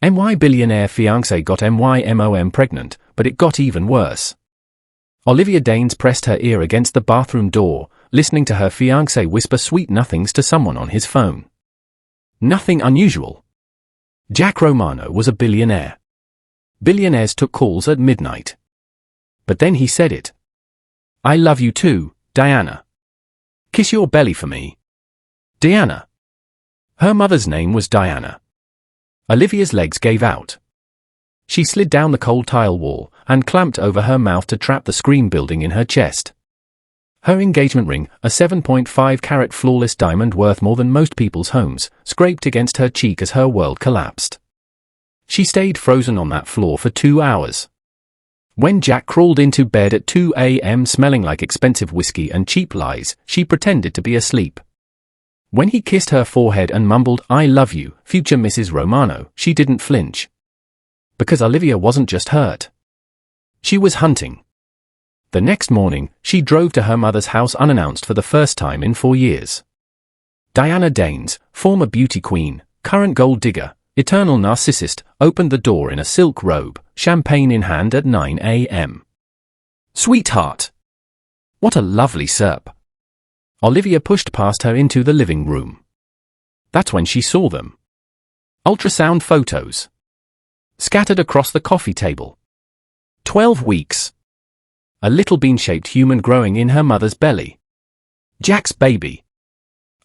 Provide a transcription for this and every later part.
My billionaire fiancé got MY pregnant, but it got even worse. Olivia Daines pressed her ear against the bathroom door, listening to her fiancé whisper sweet nothings to someone on his phone. Nothing unusual. Jack Romano was a billionaire. Billionaires took calls at midnight. But then he said it. "I love you too, Diana. Kiss your belly for me." Diana. Her mother's name was Diana. Olivia's legs gave out. She slid down the cold tile wall and clamped over her mouth to trap the scream building in her chest. Her engagement ring, a 7.5-carat flawless diamond worth more than most people's homes, scraped against her cheek as her world collapsed. She stayed frozen on that floor for 2 hours. When Jack crawled into bed at 2 a.m. smelling like expensive whiskey and cheap lies, she pretended to be asleep. When he kissed her forehead and mumbled, "I love you, future Mrs. Romano," she didn't flinch. Because Olivia wasn't just hurt. She was hunting. The next morning, she drove to her mother's house unannounced for the first time in 4 years. Diana Daines, former beauty queen, current gold digger, eternal narcissist, opened the door in a silk robe, champagne in hand at 9 a.m. "Sweetheart! What a lovely SERP." Olivia pushed past her into the living room. That's when she saw them. Ultrasound photos. Scattered across the coffee table. 12 weeks. A little bean-shaped human growing in her mother's belly. Jack's baby.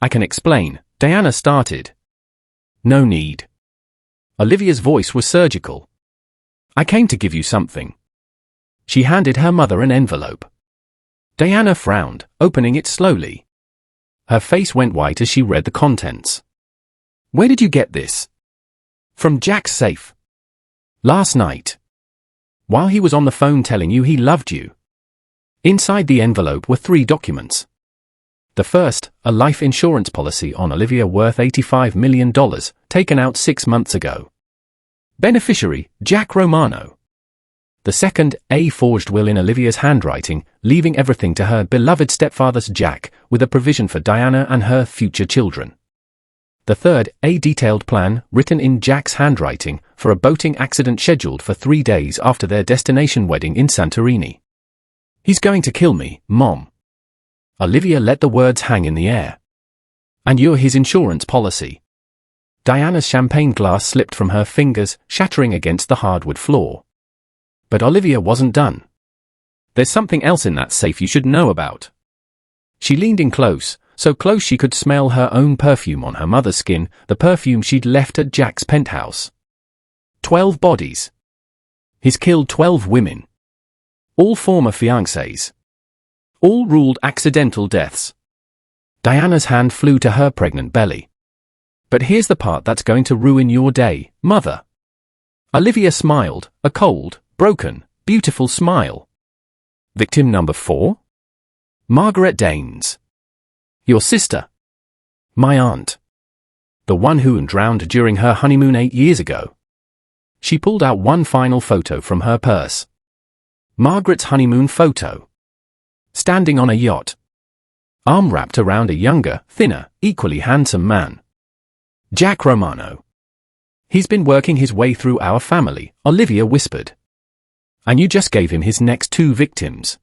"I can explain," Diana started. "No need." Olivia's voice was surgical. "I came to give you something." She handed her mother an envelope. Diana frowned, opening it slowly. Her face went white as she read the contents. "Where did you get this?" "From Jack's safe. Last night. While he was on the phone telling you he loved you." Inside the envelope were 3 documents. The first, a life insurance policy on Olivia worth $85 million, taken out 6 months ago. Beneficiary, Jack Romano. The second, a forged will in Olivia's handwriting, leaving everything to her beloved stepfather's Jack, with a provision for Diana and her future children. The third, a detailed plan, written in Jack's handwriting, for a boating accident scheduled for 3 days after their destination wedding in Santorini. "He's going to kill me, Mom." Olivia let the words hang in the air. "And you're his insurance policy." Diana's champagne glass slipped from her fingers, shattering against the hardwood floor. But Olivia wasn't done. "There's something else in that safe you should know about." She leaned in close, so close she could smell her own perfume on her mother's skin, the perfume she'd left at Jack's penthouse. 12 bodies. He's killed 12 women. All former fiancés. All ruled accidental deaths. Diana's hand flew to her pregnant belly. "But here's the part that's going to ruin your day, Mother." Olivia smiled, a cold, broken, beautiful smile. "Victim number 4? Margaret Daines. Your sister. My aunt. The one who drowned during her honeymoon 8 years ago." She pulled out one final photo from her purse. Margaret's honeymoon photo. Standing on a yacht. Arm wrapped around a younger, thinner, equally handsome man. Jack Romano. "He's been working his way through our family," Olivia whispered. "And you just gave him his next 2 victims."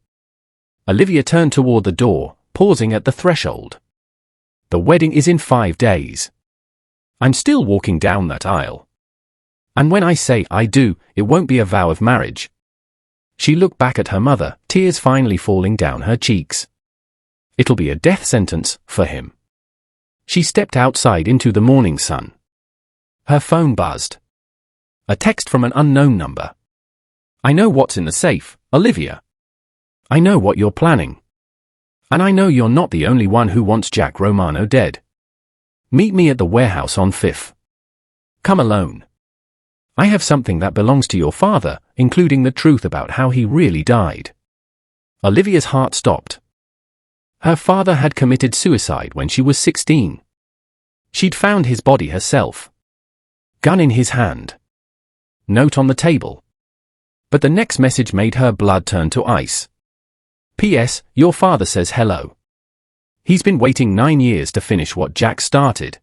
Olivia turned toward the door, pausing at the threshold. "The wedding is in 5 days. I'm still walking down that aisle. And when I say I do, it won't be a vow of marriage." She looked back at her mother, tears finally falling down her cheeks. "It'll be a death sentence for him." She stepped outside into the morning sun. Her phone buzzed. A text from an unknown number. "I know what's in the safe, Olivia. I know what you're planning. And I know you're not the only one who wants Jack Romano dead. Meet me at the warehouse on 5th. Come alone. I have something that belongs to your father, including the truth about how he really died." Olivia's heart stopped. Her father had committed suicide when she was 16. She'd found his body herself. Gun in his hand. Note on the table. But the next message made her blood turn to ice. "P.S. Your father says hello. He's been waiting 9 years to finish what Jack started."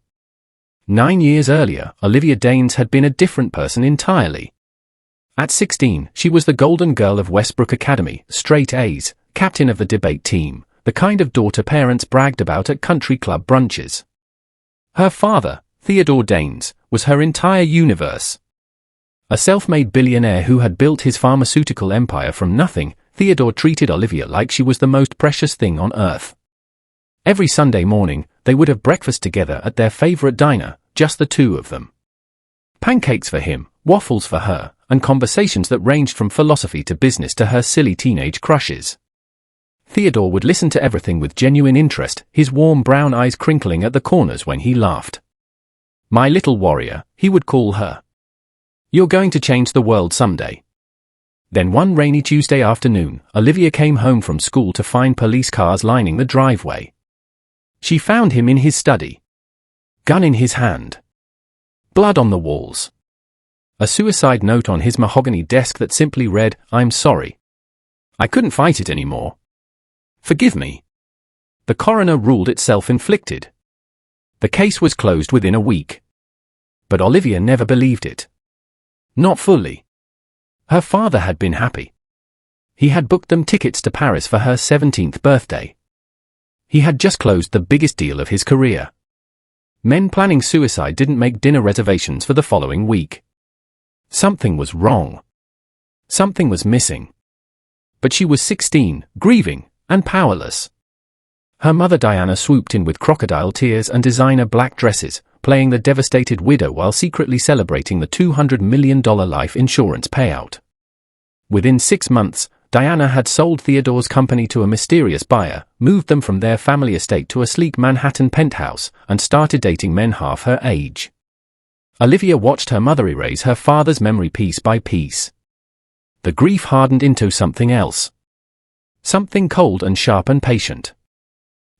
9 years earlier, Olivia Daines had been a different person entirely. At 16, she was the golden girl of Westbrook Academy, straight A's, captain of the debate team, the kind of daughter parents bragged about at country club brunches. Her father, Theodore Daines, was her entire universe. A self-made billionaire who had built his pharmaceutical empire from nothing, Theodore treated Olivia like she was the most precious thing on earth. Every Sunday morning, they would have breakfast together at their favorite diner, just the two of them. Pancakes for him, waffles for her, and conversations that ranged from philosophy to business to her silly teenage crushes. Theodore would listen to everything with genuine interest, his warm brown eyes crinkling at the corners when he laughed. "My little warrior," he would call her. "You're going to change the world someday." Then one rainy Tuesday afternoon, Olivia came home from school to find police cars lining the driveway. She found him in his study. Gun in his hand. Blood on the walls. A suicide note on his mahogany desk that simply read, "I'm sorry. I couldn't fight it anymore. Forgive me." The coroner ruled it self-inflicted. The case was closed within a week. But Olivia never believed it. Not fully. Her father had been happy. He had booked them tickets to Paris for her 17th birthday. He had just closed the biggest deal of his career. Men planning suicide didn't make dinner reservations for the following week. Something was wrong. Something was missing. But she was 16, grieving, and powerless. Her mother Diana swooped in with crocodile tears and designer black dresses, playing the devastated widow while secretly celebrating the $200 million life insurance payout. Within 6 months, Diana had sold Theodore's company to a mysterious buyer, moved them from their family estate to a sleek Manhattan penthouse, and started dating men half her age. Olivia watched her mother erase her father's memory piece by piece. The grief hardened into something else. Something cold and sharp and patient.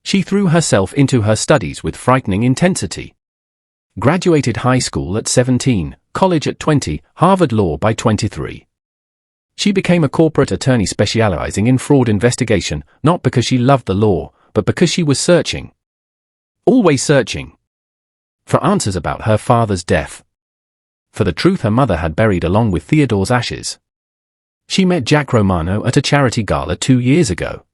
She threw herself into her studies with frightening intensity. Graduated high school at 17, college at 20, Harvard Law by 23. She became a corporate attorney specializing in fraud investigation, not because she loved the law, but because she was searching. Always searching. For answers about her father's death. For the truth her mother had buried along with Theodore's ashes. She met Jack Romano at a charity gala 2 years ago.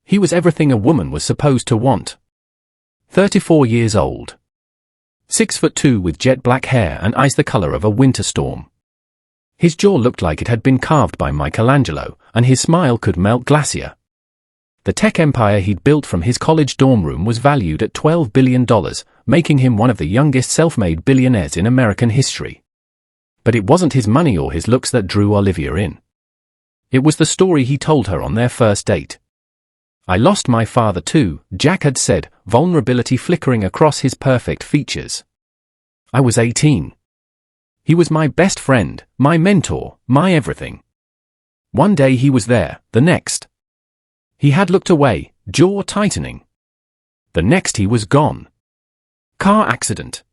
He was everything a woman was supposed to want. 34 years old. 6'2" with jet black hair and eyes the color of a winter storm. His jaw looked like it had been carved by Michelangelo, and his smile could melt glacier. The tech empire he'd built from his college dorm room was valued at $12 billion, making him one of the youngest self-made billionaires in American history. But it wasn't his money or his looks that drew Olivia in. It was the story he told her on their first date. "I lost my father too," Jack had said, vulnerability flickering across his perfect features. "I was 18. He was my best friend, my mentor, my everything. One day he was there, the next. He had looked away, jaw tightening. The next he was gone. Car accident.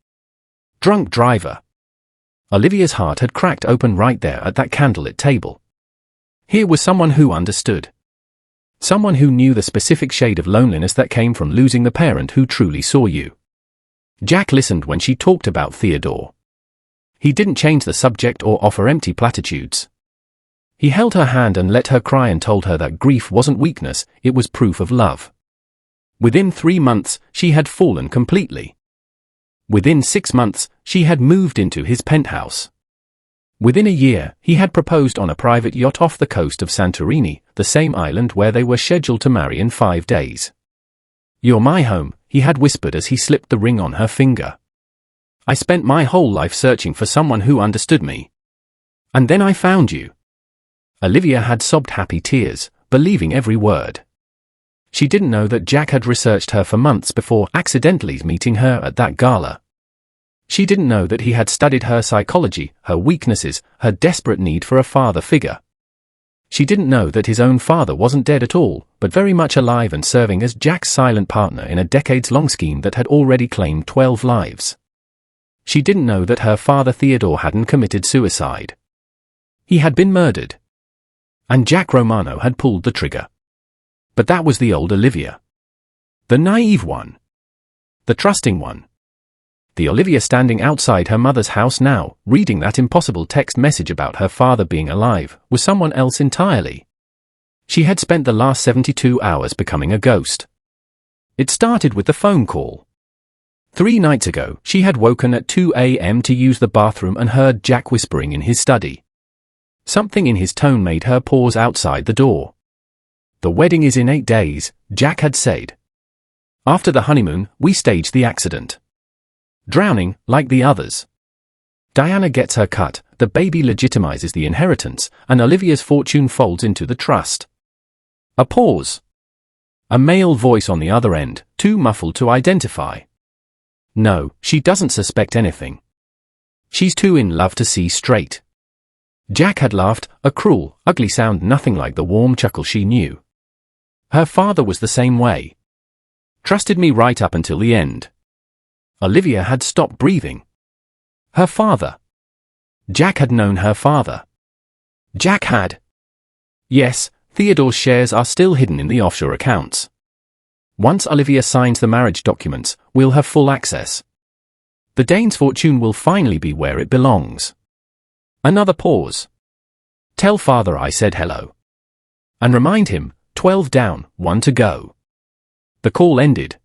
Drunk driver." Olivia's heart had cracked open right there at that candlelit table. Here was someone who understood. Someone who knew the specific shade of loneliness that came from losing the parent who truly saw you. Jack listened when she talked about Theodore. He didn't change the subject or offer empty platitudes. He held her hand and let her cry and told her that grief wasn't weakness, it was proof of love. Within 3 months, she had fallen completely. Within 6 months, she had moved into his penthouse. Within a year, he had proposed on a private yacht off the coast of Santorini, the same island where they were scheduled to marry in 5 days. "You're my home," he had whispered as he slipped the ring on her finger. "I spent my whole life searching for someone who understood me. And then I found you." Olivia had sobbed happy tears, believing every word. She didn't know that Jack had researched her for months before accidentally meeting her at that gala. She didn't know that he had studied her psychology, her weaknesses, her desperate need for a father figure. She didn't know that his own father wasn't dead at all, but very much alive and serving as Jack's silent partner in a decades-long scheme that had already claimed 12 lives. She didn't know that her father Theodore hadn't committed suicide. He had been murdered. And Jack Romano had pulled the trigger. But that was the old Olivia. The naive one. The trusting one. The Olivia standing outside her mother's house now, reading that impossible text message about her father being alive, was someone else entirely. She had spent the last 72 hours becoming a ghost. It started with the phone call. 3 nights ago, she had woken at 2 a.m. to use the bathroom and heard Jack whispering in his study. Something in his tone made her pause outside the door. "The wedding is in 8 days," Jack had said. "After the honeymoon, we staged the accident. Drowning, like the others. Diana gets her cut, the baby legitimizes the inheritance, and Olivia's fortune folds into the trust." A pause. A male voice on the other end, too muffled to identify. "No, she doesn't suspect anything. She's too in love to see straight." Jack had laughed, a cruel, ugly sound nothing like the warm chuckle she knew. Her father was the same way. Trusted me right up until the end. Olivia had stopped breathing. Her father. Jack had known her father. Jack had. Yes, Theodore's shares are still hidden in the offshore accounts. Once Olivia signs the marriage documents, we'll have full access. The Danes' fortune will finally be where it belongs. Another pause. "Tell father I said hello. And remind him, 12 down, 1 to go." The call ended.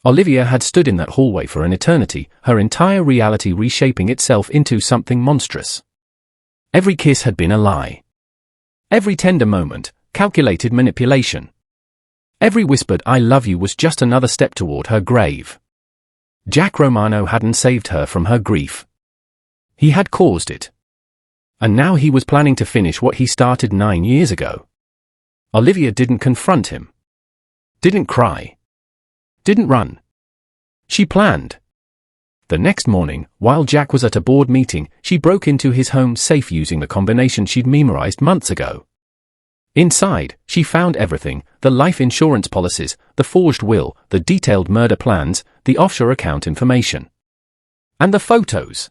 Olivia had stood in that hallway for an eternity, her entire reality reshaping itself into something monstrous. Every kiss had been a lie. Every tender moment, calculated manipulation. Every whispered "I love you" was just another step toward her grave. Jack Romano hadn't saved her from her grief. He had caused it. And now he was planning to finish what he started 9 years ago. Olivia didn't confront him. Didn't cry. Didn't run. She planned. The next morning, while Jack was at a board meeting, she broke into his home safe using the combination she'd memorized months ago. Inside, she found everything: the life insurance policies, the forged will, the detailed murder plans, the offshore account information. And the photos.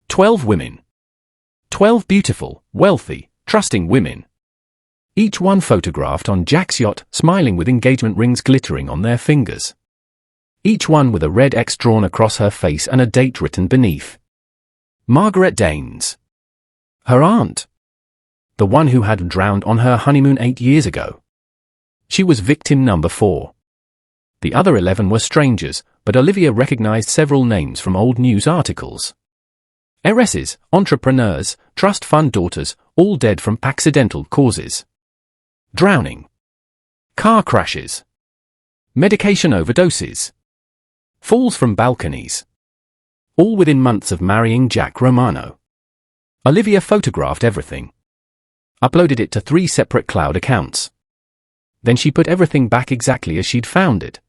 12 women. 12 beautiful, wealthy, trusting women. Each one photographed on Jack's yacht, smiling with engagement rings glittering on their fingers. Each one with a red X drawn across her face and a date written beneath. Margaret Danes. Her aunt. The one who had drowned on her honeymoon 8 years ago. She was victim number 4. The other 11 were strangers, but Olivia recognized several names from old news articles. Heiresses, entrepreneurs, trust fund daughters, all dead from accidental causes. Drowning. Car crashes. Medication overdoses. Falls from balconies. All within months of marrying Jack Romano. Olivia photographed everything. Uploaded it to 3 separate cloud accounts. Then she put everything back exactly as she'd found it.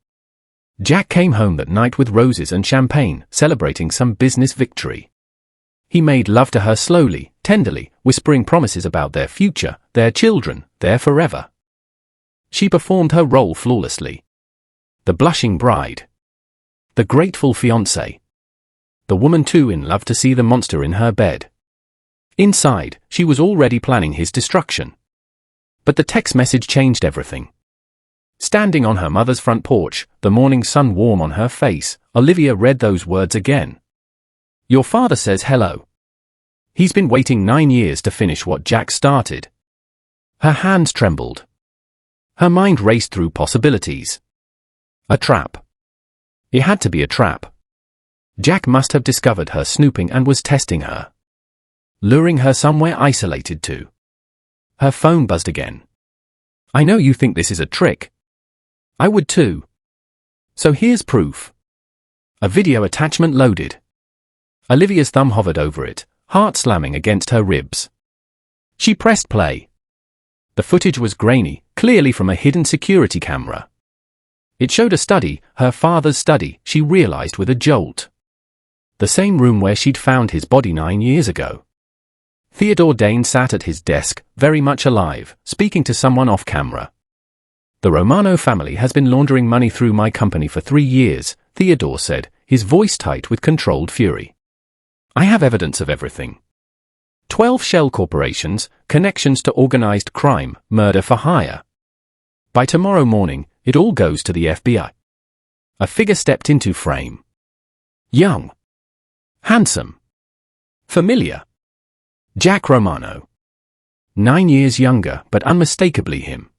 Jack came home that night with roses and champagne, celebrating some business victory. He made love to her slowly, tenderly, whispering promises about their future, their children, their forever. She performed her role flawlessly. The blushing bride. The grateful fiancé. The woman too in love to see the monster in her bed. Inside, she was already planning his destruction. But the text message changed everything. Standing on her mother's front porch, the morning sun warm on her face, Olivia read those words again. "Your father says hello. He's been waiting 9 years to finish what Jack started." Her hands trembled. Her mind raced through possibilities. A trap. It had to be a trap. Jack must have discovered her snooping and was testing her. Luring her somewhere isolated too. Her phone buzzed again. "I know you think this is a trick. I would too. So here's proof." A video attachment loaded. Olivia's thumb hovered over it, heart slamming against her ribs. She pressed play. The footage was grainy, clearly from a hidden security camera. It showed a study, her father's study, she realized with a jolt. The same room where she'd found his body 9 years ago. Theodore Dane sat at his desk, very much alive, speaking to someone off camera. "The Romano family has been laundering money through my company for 3 years, Theodore said, his voice tight with controlled fury. "I have evidence of everything. 12 shell corporations, connections to organized crime, murder for hire. By tomorrow morning, it all goes to the FBI." A figure stepped into frame. Young. Handsome. Familiar. Jack Romano. 9 years younger, but unmistakably him.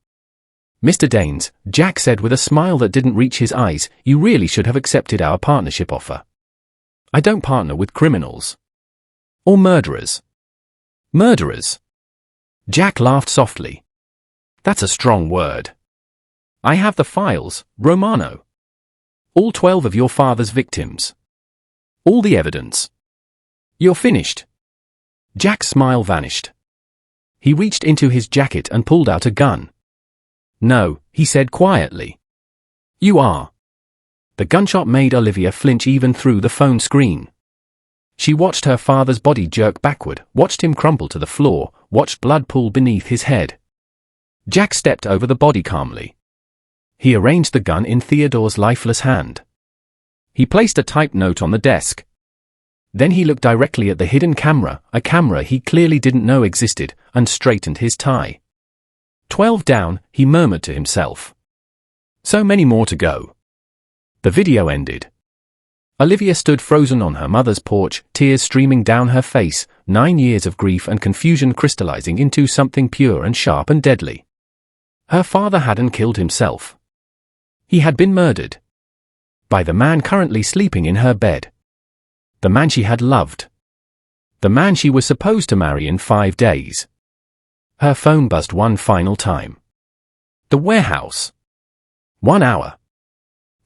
Mr. Danes, Jack said with a smile that didn't reach his eyes, you really should have accepted our partnership offer. I don't partner with criminals. Or murderers. Murderers. Jack laughed softly. That's a strong word. I have the files, Romano. All 12 of your father's victims. All the evidence. You're finished. Jack's smile vanished. He reached into his jacket and pulled out a gun. No, he said quietly. You are. The gunshot made Olivia flinch even through the phone screen. She watched her father's body jerk backward, watched him crumple to the floor, watched blood pool beneath his head. Jack stepped over the body calmly. He arranged the gun in Theodore's lifeless hand. He placed a typed note on the desk. Then he looked directly at the hidden camera, a camera he clearly didn't know existed, and straightened his tie. 12 down, he murmured to himself. So many more to go. The video ended. Olivia stood frozen on her mother's porch, tears streaming down her face, 9 years of grief and confusion crystallizing into something pure and sharp and deadly. Her father hadn't killed himself. He had been murdered. By the man currently sleeping in her bed. The man she had loved. The man she was supposed to marry in 5 days. Her phone buzzed one final time. The warehouse. 1 hour.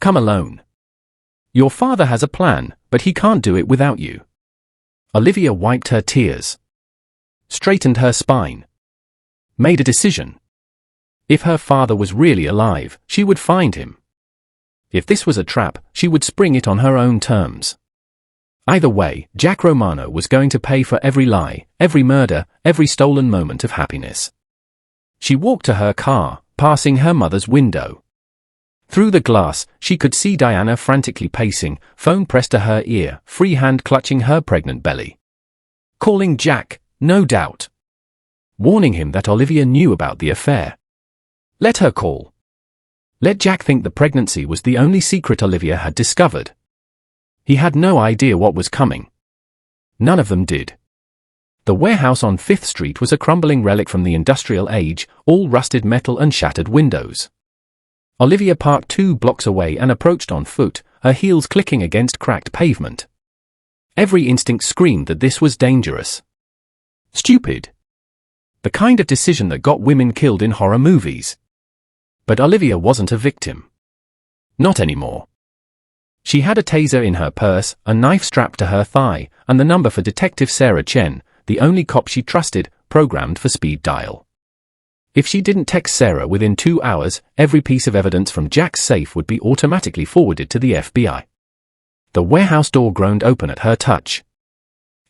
Come alone. Your father has a plan, but he can't do it without you. Olivia wiped her tears. Straightened her spine. Made a decision. If her father was really alive, she would find him. If this was a trap, she would spring it on her own terms. Either way, Jack Romano was going to pay for every lie, every murder, every stolen moment of happiness. She walked to her car, passing her mother's window. Through the glass, she could see Diana frantically pacing, phone pressed to her ear, free hand clutching her pregnant belly. Calling Jack, no doubt. Warning him that Olivia knew about the affair. Let her call. Let Jack think the pregnancy was the only secret Olivia had discovered. He had no idea what was coming. None of them did. The warehouse on 5th Street was a crumbling relic from the industrial age, all rusted metal and shattered windows. Olivia parked 2 blocks away and approached on foot, her heels clicking against cracked pavement. Every instinct screamed that this was dangerous. Stupid. The kind of decision that got women killed in horror movies. But Olivia wasn't a victim. Not anymore. She had a taser in her purse, a knife strapped to her thigh, and the number for Detective Sarah Chen, the only cop she trusted, programmed for speed dial. If she didn't text Sarah within 2 hours, every piece of evidence from Jack's safe would be automatically forwarded to the FBI. The warehouse door groaned open at her touch.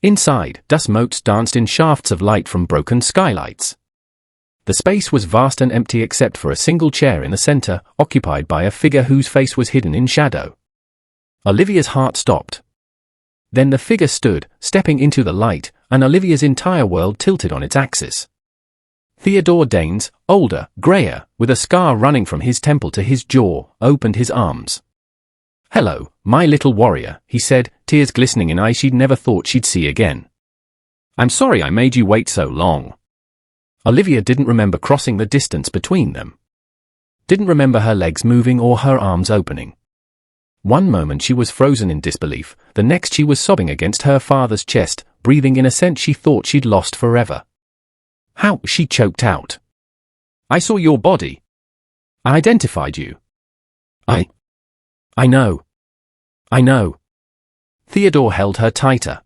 Inside, dust motes danced in shafts of light from broken skylights. The space was vast and empty except for a single chair in the center, occupied by a figure whose face was hidden in shadow. Olivia's heart stopped. Then the figure stood, stepping into the light, and Olivia's entire world tilted on its axis. Theodore Danes, older, grayer, with a scar running from his temple to his jaw, opened his arms. "Hello, my little warrior," he said, tears glistening in eyes she'd never thought she'd see again. "I'm sorry I made you wait so long." Olivia didn't remember crossing the distance between them. Didn't remember her legs moving or her arms opening. One moment she was frozen in disbelief, the next she was sobbing against her father's chest, breathing in a scent she thought she'd lost forever. "How?" she choked out. "I saw your body. I identified you. I know. I know." Theodore held her tighter.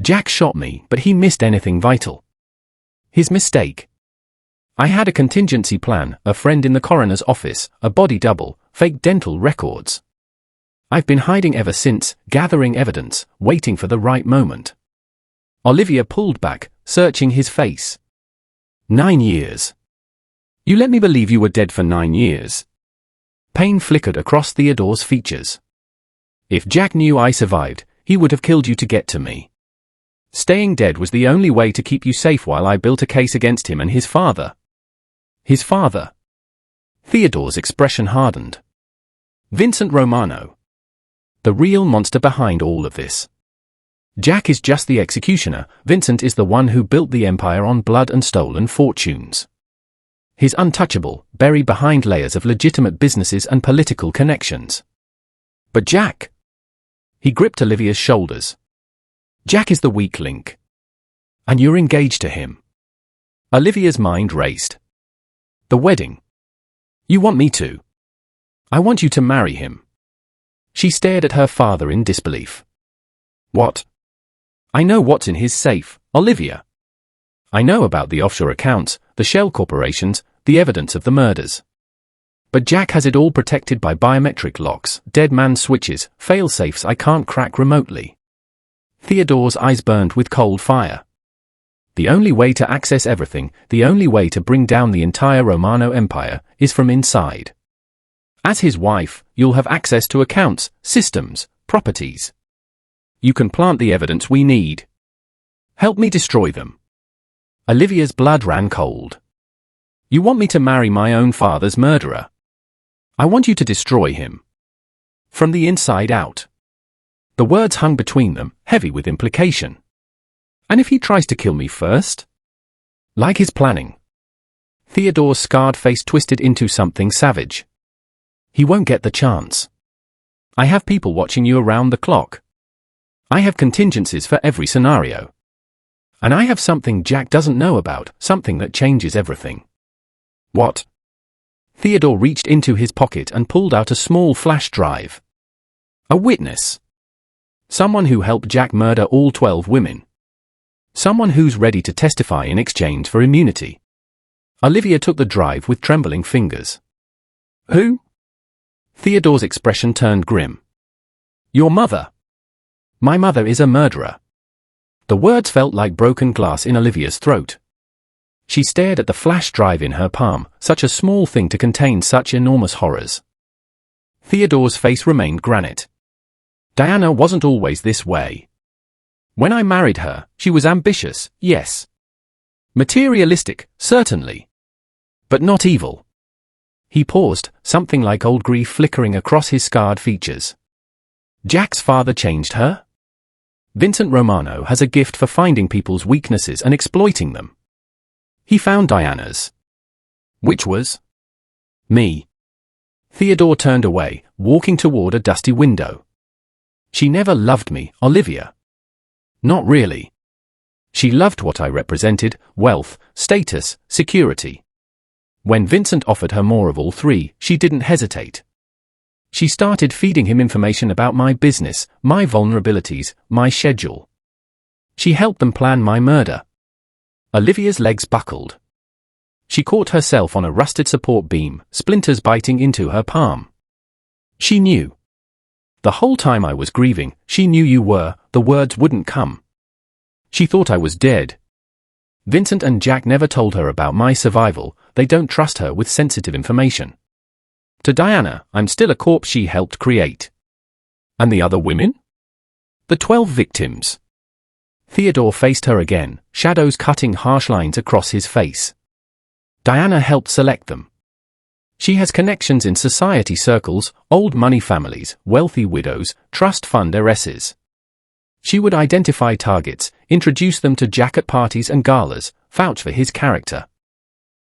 "Jack shot me, but he missed anything vital. His mistake. I had a contingency plan, a friend in the coroner's office, a body double, fake dental records. I've been hiding ever since, gathering evidence, waiting for the right moment." Olivia pulled back, searching his face. 9 years. You let me believe you were dead for 9 years. Pain flickered across Theodore's features. If Jack knew I survived, he would have killed you to get to me. Staying dead was the only way to keep you safe while I built a case against him and his father. His father. Theodore's expression hardened. Vincent Romano. The real monster behind all of this. Jack is just the executioner, Vincent is the one who built the empire on blood and stolen fortunes. He's untouchable, buried behind layers of legitimate businesses and political connections. But Jack? He gripped Olivia's shoulders. Jack is the weak link. And you're engaged to him. Olivia's mind raced. The wedding. You want me to? I want you to marry him. She stared at her father in disbelief. What? I know what's in his safe, Olivia. I know about the offshore accounts, the shell corporations, the evidence of the murders. But Jack has it all protected by biometric locks, dead man switches, fail-safes I can't crack remotely. Theodore's eyes burned with cold fire. The only way to access everything, the only way to bring down the entire Romano Empire, is from inside. As his wife, you'll have access to accounts, systems, properties. You can plant the evidence we need. Help me destroy them. Olivia's blood ran cold. You want me to marry my own father's murderer? I want you to destroy him. From the inside out. The words hung between them, heavy with implication. And if he tries to kill me first? Like his planning. Theodore's scarred face twisted into something savage. He won't get the chance. I have people watching you around the clock. I have contingencies for every scenario. And I have something Jack doesn't know about, something that changes everything. What? Theodore reached into his pocket and pulled out a small flash drive. A witness. Someone who helped Jack murder all 12 women. Someone who's ready to testify in exchange for immunity. Olivia took the drive with trembling fingers. Who? Theodore's expression turned grim. Your mother. My mother is a murderer. The words felt like broken glass in Olivia's throat. She stared at the flash drive in her palm, such a small thing to contain such enormous horrors. Theodore's face remained granite. Diana wasn't always this way. When I married her, she was ambitious, yes. Materialistic, certainly. But not evil. He paused, something like old grief flickering across his scarred features. Jack's father changed her? Vincent Romano has a gift for finding people's weaknesses and exploiting them. He found Diana's. Which was? Me. Theodore turned away, walking toward a dusty window. She never loved me, Olivia. Not really. She loved what I represented, wealth, status, security. When Vincent offered her more of all three, she didn't hesitate. She started feeding him information about my business, my vulnerabilities, my schedule. She helped them plan my murder. Olivia's legs buckled. She caught herself on a rusted support beam, splinters biting into her palm. She knew. The whole time I was grieving, she knew you were, the words wouldn't come. She thought I was dead. Vincent and Jack never told her about my survival, they don't trust her with sensitive information. To Diana, I'm still a corpse she helped create. And the other women? The 12 victims. Theodore faced her again, shadows cutting harsh lines across his face. Diana helped select them. She has connections in society circles, old money families, wealthy widows, trust fund heiresses. She would identify targets, introduce them to Jack at parties and galas, vouch for his character.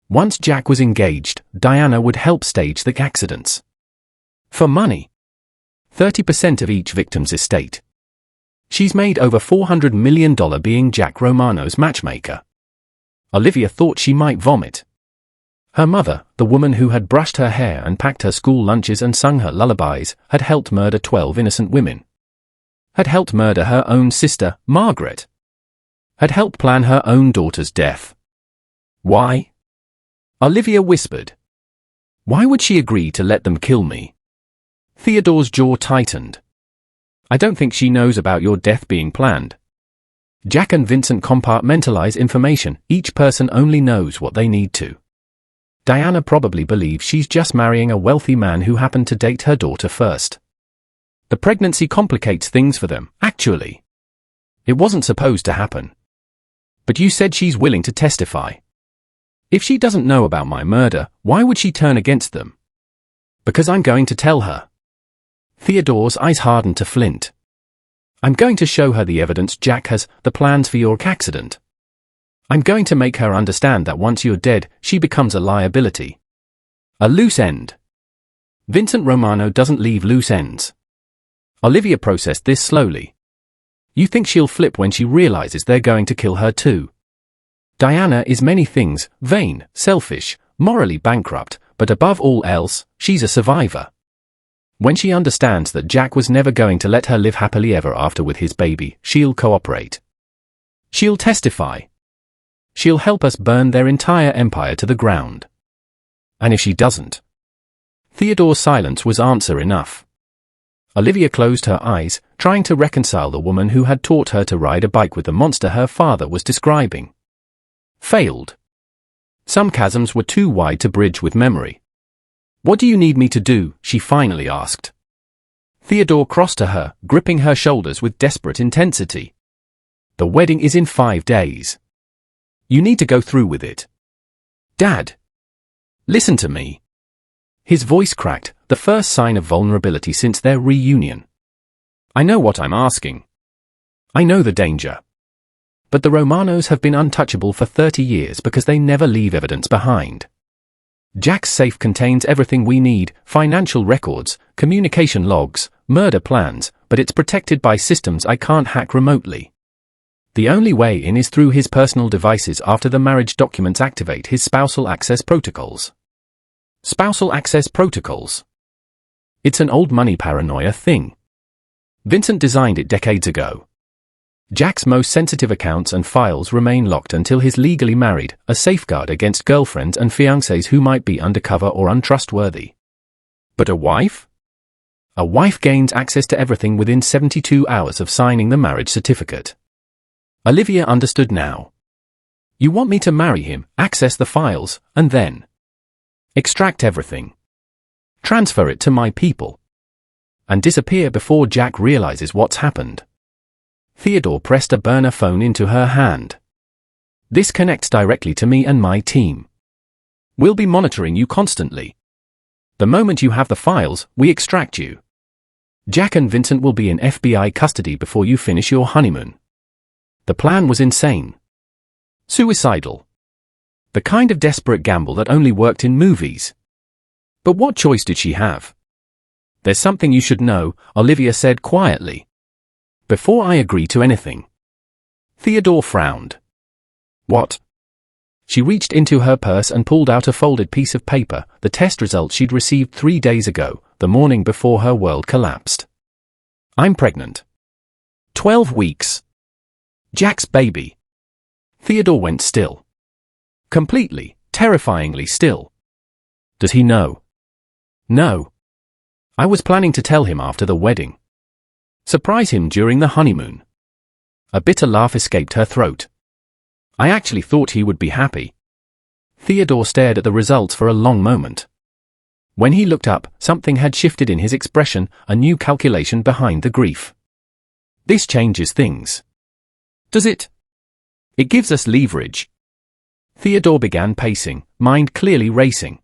Once Jack was engaged, Diana would help stage the accidents. For money. 30% of each victim's estate. She's made over $400 million being Jack Romano's matchmaker. Olivia thought she might vomit. Her mother, the woman who had brushed her hair and packed her school lunches and sung her lullabies, had helped murder 12 innocent women. Had helped murder her own sister, Margaret. Had helped plan her own daughter's death. Why? Olivia whispered. Why would she agree to let them kill me? Theodore's jaw tightened. I don't think she knows about your death being planned. Jack and Vincent compartmentalize information, each person only knows what they need to. Diana probably believes she's just marrying a wealthy man who happened to date her daughter first. The pregnancy complicates things for them, actually. It wasn't supposed to happen. But you said she's willing to testify. If she doesn't know about my murder, why would she turn against them? Because I'm going to tell her. Theodore's eyes hardened to flint. I'm going to show her the evidence Jack has, the plans for your accident. I'm going to make her understand that once you're dead, she becomes a liability. A loose end. Vincent Romano doesn't leave loose ends. Olivia processed this slowly. You think she'll flip when she realizes they're going to kill her too? Diana is many things: vain, selfish, morally bankrupt, but above all else, she's a survivor. When she understands that Jack was never going to let her live happily ever after with his baby, she'll cooperate. She'll testify. She'll help us burn their entire empire to the ground. And if she doesn't? Theodore's silence was answer enough. Olivia closed her eyes, trying to reconcile the woman who had taught her to ride a bike with the monster her father was describing. Failed. Some chasms were too wide to bridge with memory. What do you need me to do? She finally asked. Theodore crossed to her, gripping her shoulders with desperate intensity. The wedding is in 5 days. You need to go through with it. Dad. Listen to me. His voice cracked, the first sign of vulnerability since their reunion. I know what I'm asking. I know the danger. But the Romanos have been untouchable for 30 years because they never leave evidence behind. Jack's safe contains everything we need: financial records, communication logs, murder plans, but it's protected by systems I can't hack remotely. The only way in is through his personal devices after the marriage documents activate his spousal access protocols. Spousal access protocols. It's an old money paranoia thing. Vincent designed it decades ago. Jack's most sensitive accounts and files remain locked until he's legally married, a safeguard against girlfriends and fiancés who might be undercover or untrustworthy. But a wife? A wife gains access to everything within 72 hours of signing the marriage certificate. Olivia understood now. You want me to marry him, access the files, and then extract everything, transfer it to my people, and disappear before Jack realizes what's happened. Theodore pressed a burner phone into her hand. This connects directly to me and my team. We'll be monitoring you constantly. The moment you have the files, we extract you. Jack and Vincent will be in FBI custody before you finish your honeymoon. The plan was insane. Suicidal. The kind of desperate gamble that only worked in movies. But what choice did she have? There's something you should know, Olivia said quietly. Before I agree to anything. Theodore frowned. What? She reached into her purse and pulled out a folded piece of paper, the test results she'd received 3 days ago, the morning before her world collapsed. I'm pregnant. 12 weeks. Jack's baby. Theodore went still. Completely, terrifyingly still. Does he know? No. I was planning to tell him after the wedding. Surprise him during the honeymoon. A bitter laugh escaped her throat. I actually thought he would be happy. Theodore stared at the results for a long moment. When he looked up, something had shifted in his expression, a new calculation behind the grief. This changes things. Does it? It gives us leverage. Theodore began pacing, mind clearly racing.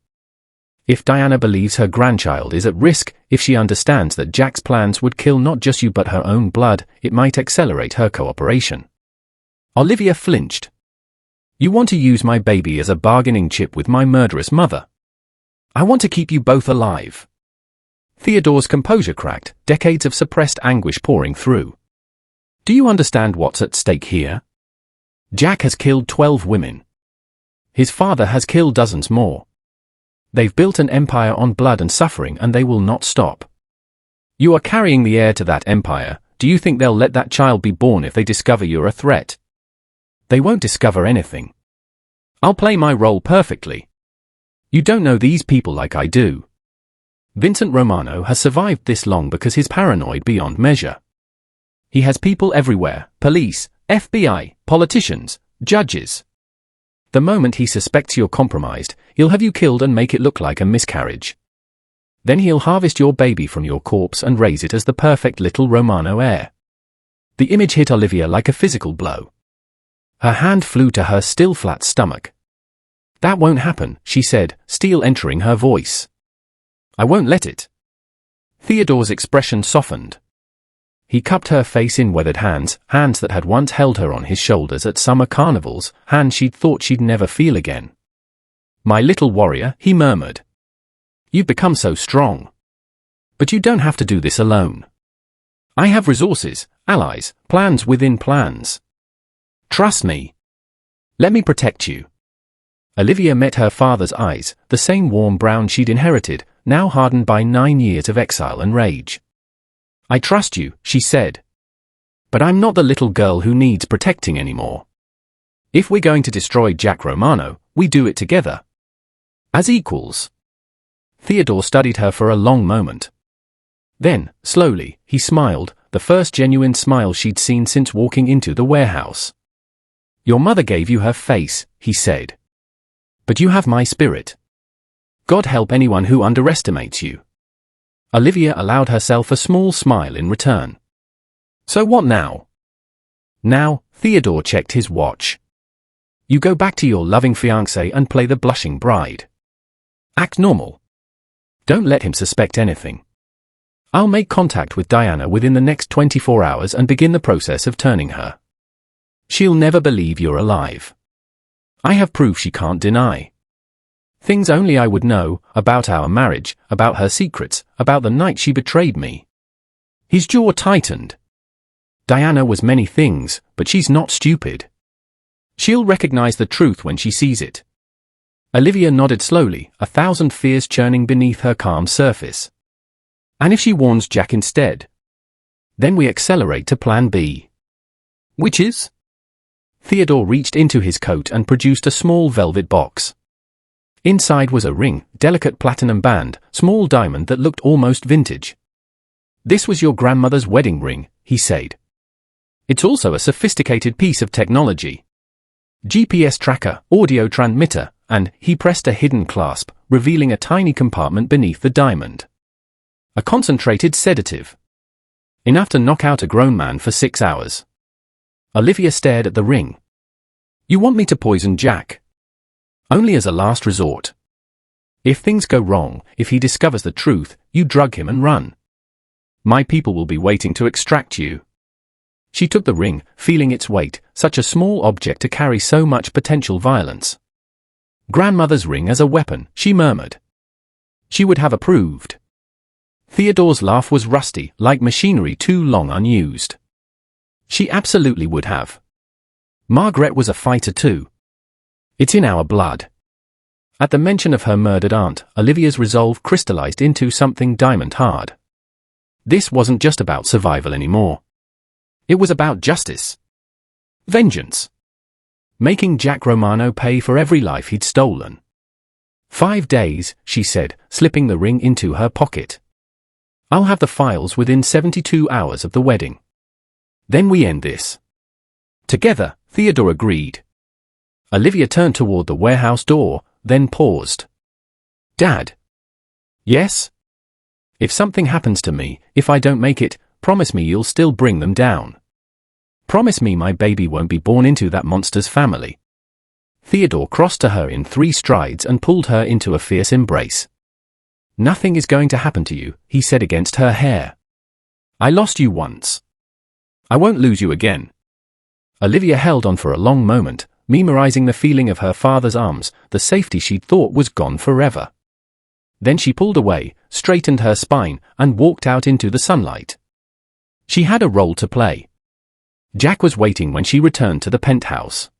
If Diana believes her grandchild is at risk, if she understands that Jack's plans would kill not just you but her own blood, it might accelerate her cooperation. Olivia flinched. You want to use my baby as a bargaining chip with my murderous mother? I want to keep you both alive. Theodore's composure cracked, decades of suppressed anguish pouring through. Do you understand what's at stake here? Jack has killed 12 women. His father has killed dozens more. They've built an empire on blood and suffering, and they will not stop. You are carrying the heir to that empire. Do you think they'll let that child be born if they discover you're a threat? They won't discover anything. I'll play my role perfectly. You don't know these people like I do. Vincent Romano has survived this long because he's paranoid beyond measure. He has people everywhere: police, FBI, politicians, judges. The moment he suspects you're compromised, he'll have you killed and make it look like a miscarriage. Then he'll harvest your baby from your corpse and raise it as the perfect little Romano heir. The image hit Olivia like a physical blow. Her hand flew to her still flat stomach. That won't happen, she said, steel entering her voice. I won't let it. Theodore's expression softened. He cupped her face in weathered hands, hands that had once held her on his shoulders at summer carnivals, hands she'd thought she'd never feel again. "My little warrior," he murmured. "You've become so strong. But you don't have to do this alone. I have resources, allies, plans within plans. Trust me. Let me protect you." Olivia met her father's eyes, the same warm brown she'd inherited, now hardened by 9 years of exile and rage. "I trust you," she said. "But I'm not the little girl who needs protecting anymore. If we're going to destroy Jack Romano, we do it together. As equals." Theodore studied her for a long moment. Then, slowly, he smiled, the first genuine smile she'd seen since walking into the warehouse. "Your mother gave you her face," he said. "But you have my spirit. God help anyone who underestimates you." Olivia allowed herself a small smile in return. "So what now?" "Now," Theodore checked his watch. "You go back to your loving fiancé and play the blushing bride. Act normal. Don't let him suspect anything. I'll make contact with Diana within the next 24 hours and begin the process of turning her. She'll never believe you're alive. I have proof she can't deny. Things only I would know, about our marriage, about her secrets, about the night she betrayed me." His jaw tightened. "Diana was many things, but she's not stupid. She'll recognize the truth when she sees it." Olivia nodded slowly, 1,000 fears churning beneath her calm surface. "And if she warns Jack instead? Then we accelerate to Plan B." "Which is?" Theodore reached into his coat and produced a small velvet box. Inside was a ring, delicate platinum band, small diamond that looked almost vintage. "This was your grandmother's wedding ring," he said. "It's also a sophisticated piece of technology. GPS tracker, audio transmitter, and," he pressed a hidden clasp, revealing a tiny compartment beneath the diamond. "A concentrated sedative. Enough to knock out a grown man for 6 hours." Olivia stared at the ring. "You want me to poison Jack?" "Only as a last resort. If things go wrong, if he discovers the truth, you drug him and run. My people will be waiting to extract you." She took the ring, feeling its weight, such a small object to carry so much potential violence. "Grandmother's ring as a weapon," she murmured. "She would have approved." Theodore's laugh was rusty, like machinery too long unused. "She absolutely would have. Margaret was a fighter too. It's in our blood." At the mention of her murdered aunt, Olivia's resolve crystallized into something diamond-hard. This wasn't just about survival anymore. It was about justice. Vengeance. Making Jack Romano pay for every life he'd stolen. 5 days, she said, slipping the ring into her pocket. "I'll have the files within 72 hours of the wedding. Then we end this." "Together," Theodore agreed. Olivia turned toward the warehouse door, then paused. "Dad." "Yes?" "If something happens to me, if I don't make it, promise me you'll still bring them down. Promise me my baby won't be born into that monster's family." Theodore crossed to her in 3 strides and pulled her into a fierce embrace. "Nothing is going to happen to you," he said against her hair. "I lost you once. I won't lose you again." Olivia held on for a long moment, memorizing the feeling of her father's arms, the safety she'd thought was gone forever. Then she pulled away, straightened her spine, and walked out into the sunlight. She had a role to play. Jack was waiting when she returned to the penthouse.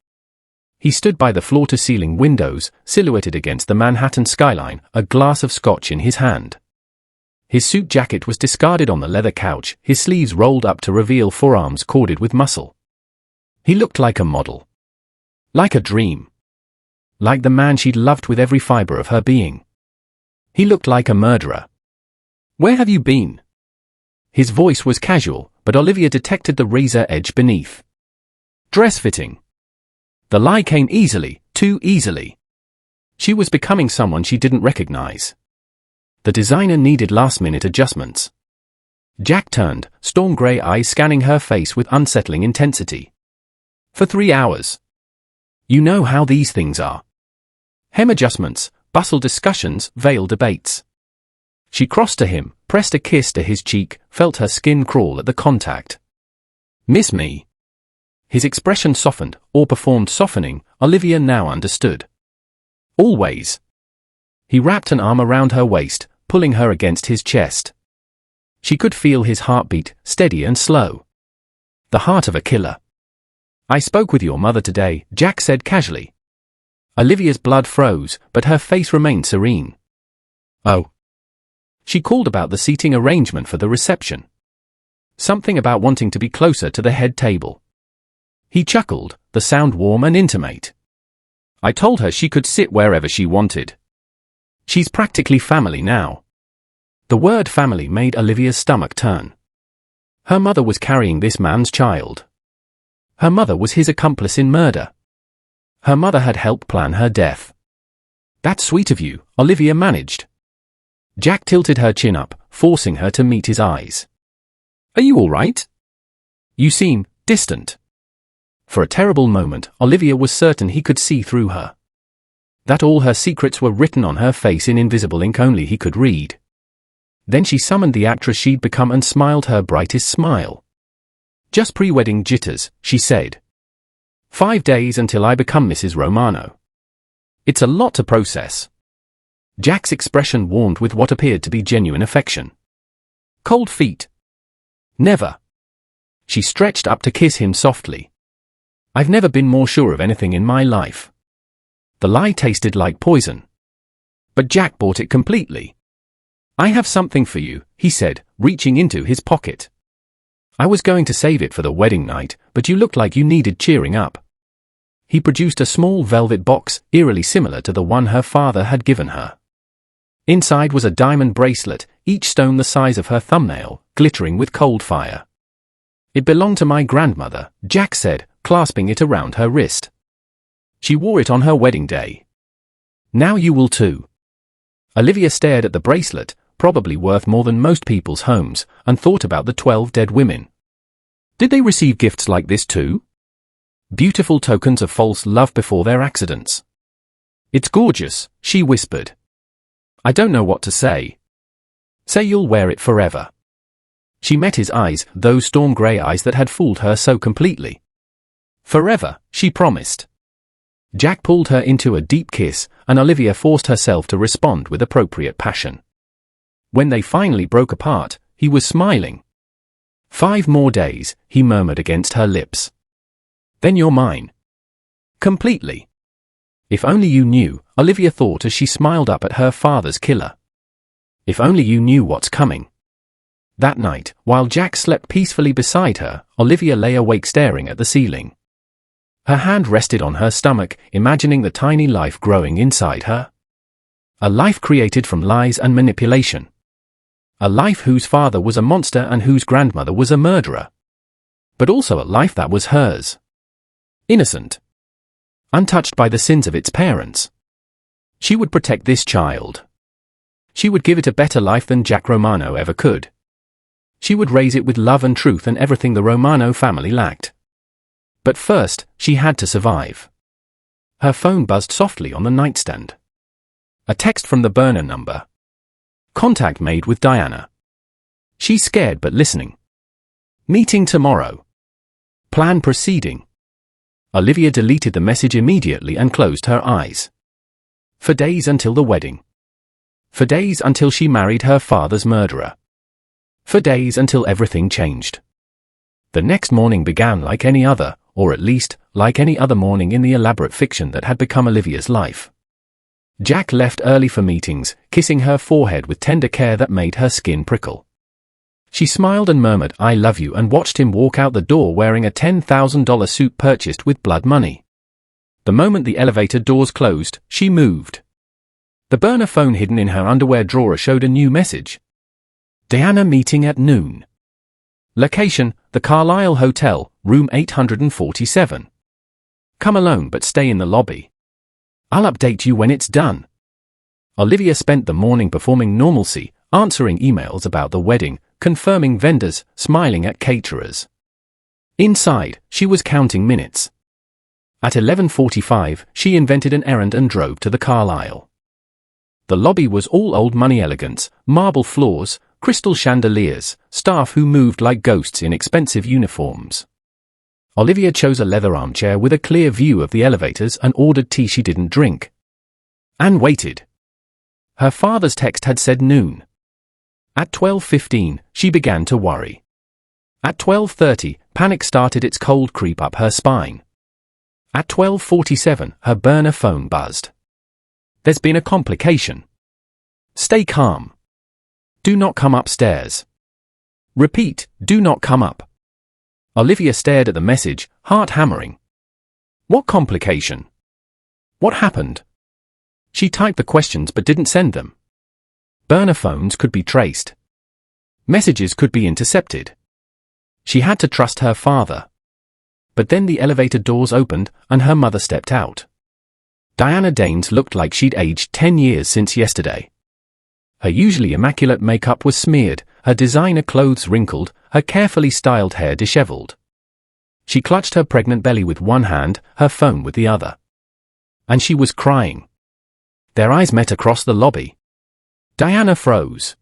He stood by the floor-to-ceiling windows, silhouetted against the Manhattan skyline, a glass of scotch in his hand. His suit jacket was discarded on the leather couch, his sleeves rolled up to reveal forearms corded with muscle. He looked like a model. Like a dream. Like the man she'd loved with every fiber of her being. He looked like a murderer. "Where have you been?" His voice was casual, but Olivia detected the razor edge beneath. "Dress fitting." The lie came easily, too easily. She was becoming someone she didn't recognize. The designer needed last-minute adjustments. Jack turned, storm grey eyes scanning her face with unsettling intensity. "For 3 hours. You know how these things are. Hem adjustments, bustle discussions, veil debates. She crossed to him, pressed a kiss to his cheek, felt her skin crawl at the contact. "Miss me?" His expression softened, or performed softening, Olivia now understood. "Always." He wrapped an arm around her waist, pulling her against his chest. She could feel his heartbeat, steady and slow. The heart of a killer. "I spoke with your mother today," Jack said casually. Olivia's blood froze, but her face remained serene. "Oh." She called about the seating arrangement for the reception. Something about wanting to be closer to the head table. He chuckled, the sound warm and intimate. "I told her she could sit wherever she wanted. She's practically family now." The word family made Olivia's stomach turn. Her mother was carrying this man's child. Her mother was his accomplice in murder. Her mother had helped plan her death. "That's sweet of you," Olivia managed. Jack tilted her chin up, forcing her to meet his eyes. "Are you all right? You seem distant." For a terrible moment, Olivia was certain he could see through her. That all her secrets were written on her face in invisible ink only he could read. Then she summoned the actress she'd become and smiled her brightest smile. "Just pre-wedding jitters," she said. 5 days until I become Mrs. Romano. It's a lot to process." Jack's expression warmed with what appeared to be genuine affection. "Cold feet?" "Never." She stretched up to kiss him softly. "I've never been more sure of anything in my life." The lie tasted like poison. But Jack bought it completely. "I have something for you," he said, reaching into his pocket. "I was going to save it for the wedding night, but you looked like you needed cheering up." He produced a small velvet box, eerily similar to the one her father had given her. Inside was a diamond bracelet, each stone the size of her thumbnail, glittering with cold fire. "It belonged to my grandmother," Jack said, clasping it around her wrist. "She wore it on her wedding day. Now you will too." Olivia stared at the bracelet, probably worth more than most people's homes, and thought about the 12 dead women. Did they receive gifts like this too? Beautiful tokens of false love before their accidents. "It's gorgeous," she whispered. "I don't know what to say." "Say you'll wear it forever." She met his eyes, those storm grey eyes that had fooled her so completely. "Forever," she promised. Jack pulled her into a deep kiss, and Olivia forced herself to respond with appropriate passion. When they finally broke apart, he was smiling. 5 more days, he murmured against her lips. "Then you're mine. Completely." If only you knew, Olivia thought as she smiled up at her father's killer. If only you knew what's coming. That night, while Jack slept peacefully beside her, Olivia lay awake staring at the ceiling. Her hand rested on her stomach, imagining the tiny life growing inside her. A life created from lies and manipulation. A life whose father was a monster and whose grandmother was a murderer. But also a life that was hers. Innocent. Untouched by the sins of its parents. She would protect this child. She would give it a better life than Jack Romano ever could. She would raise it with love and truth and everything the Romano family lacked. But first, she had to survive. Her phone buzzed softly on the nightstand. A text from the burner number. Contact made with Diana. She's scared but listening. Meeting tomorrow. Plan proceeding. Olivia deleted the message immediately and closed her eyes. For days until the wedding. For days until she married her father's murderer. For days until everything changed. The next morning began like any other, or at least, like any other morning in the elaborate fiction that had become Olivia's life. Jack left early for meetings, kissing her forehead with tender care that made her skin prickle. She smiled and murmured, "I love you," and watched him walk out the door wearing a $10,000 suit purchased with blood money. The moment the elevator doors closed, she moved. The burner phone hidden in her underwear drawer showed a new message. Diana meeting at noon. Location, the Carlisle Hotel, room 847. Come alone but stay in the lobby. I'll update you when it's done. Olivia spent the morning performing normalcy, answering emails about the wedding, confirming vendors, smiling at caterers. Inside, she was counting minutes. At 11:45, she invented an errand and drove to the Carlisle. The lobby was all old money elegance, marble floors, crystal chandeliers, staff who moved like ghosts in expensive uniforms. Olivia chose a leather armchair with a clear view of the elevators and ordered tea she didn't drink. Anne waited. Her father's text had said noon. At 12:15, she began to worry. At 12:30, panic started its cold creep up her spine. At 12:47, her burner phone buzzed. There's been a complication. Stay calm. Do not come upstairs. Repeat, do not come up. Olivia stared at the message, heart hammering. What complication? What happened? She typed the questions but didn't send them. Burner phones could be traced. Messages could be intercepted. She had to trust her father. But then the elevator doors opened and her mother stepped out. Diana Danes looked like she'd aged 10 years since yesterday. Her usually immaculate makeup was smeared, her designer clothes wrinkled, her carefully styled hair disheveled. She clutched her pregnant belly with one hand, her phone with the other. And she was crying. Their eyes met across the lobby. Diana froze.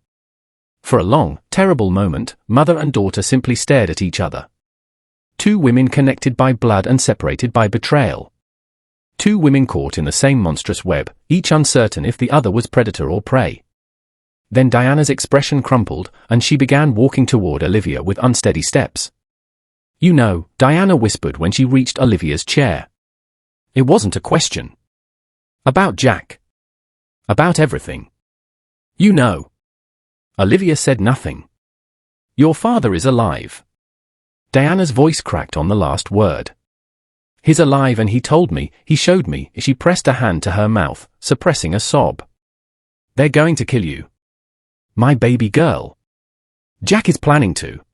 For a long, terrible moment, mother and daughter simply stared at each other. Two women connected by blood and separated by betrayal. Two women caught in the same monstrous web, each uncertain if the other was predator or prey. Then Diana's expression crumpled, and she began walking toward Olivia with unsteady steps. You know, Diana whispered when she reached Olivia's chair. It wasn't a question. About Jack. About everything. You know. Olivia said nothing. Your father is alive. Diana's voice cracked on the last word. He's alive and he told me, he showed me. She pressed a hand to her mouth, suppressing a sob. They're going to kill you. My baby girl. Jack is planning to.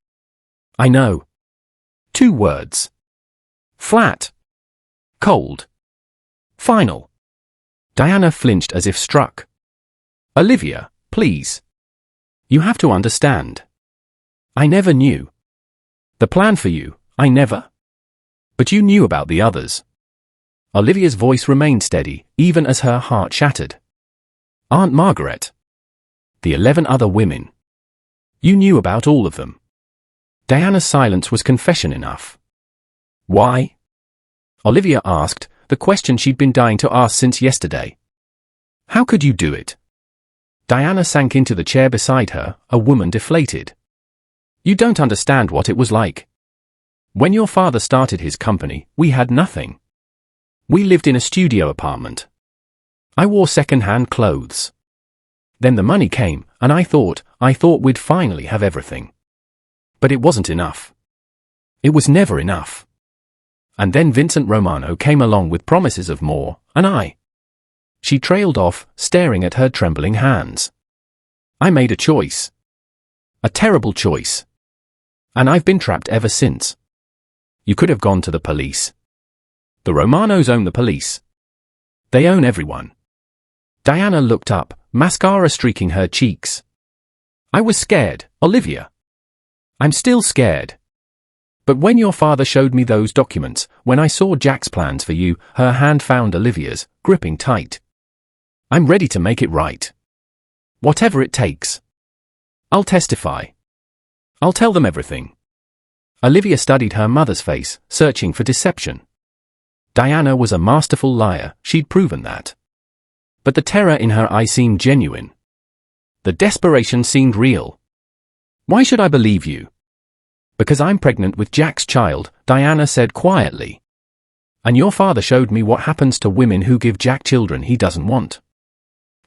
I know. 2 words. Flat. Cold. Final. Diana flinched as if struck. Olivia, please. You have to understand. I never knew. The plan for you, I never. But you knew about the others. Olivia's voice remained steady, even as her heart shattered. Aunt Margaret. The 11 other women. You knew about all of them. Diana's silence was confession enough. Why? Olivia asked, the question she'd been dying to ask since yesterday. How could you do it? Diana sank into the chair beside her, a woman deflated. You don't understand what it was like. When your father started his company, we had nothing. We lived in a studio apartment. I wore second-hand clothes. Then the money came, and I thought we'd finally have everything. But it wasn't enough. It was never enough. And then Vincent Romano came along with promises of more, and I. She trailed off, staring at her trembling hands. I made a choice. A terrible choice. And I've been trapped ever since. You could have gone to the police. The Romanos own the police. They own everyone. Diana looked up, mascara streaking her cheeks. I was scared, Olivia. I'm still scared. But when your father showed me those documents, when I saw Jack's plans for you, her hand found Olivia's, gripping tight. I'm ready to make it right. Whatever it takes. I'll testify. I'll tell them everything. Olivia studied her mother's face, searching for deception. Diana was a masterful liar, she'd proven that. But the terror in her eye seemed genuine. The desperation seemed real. Why should I believe you? Because I'm pregnant with Jack's child, Diana said quietly. And your father showed me what happens to women who give Jack children he doesn't want.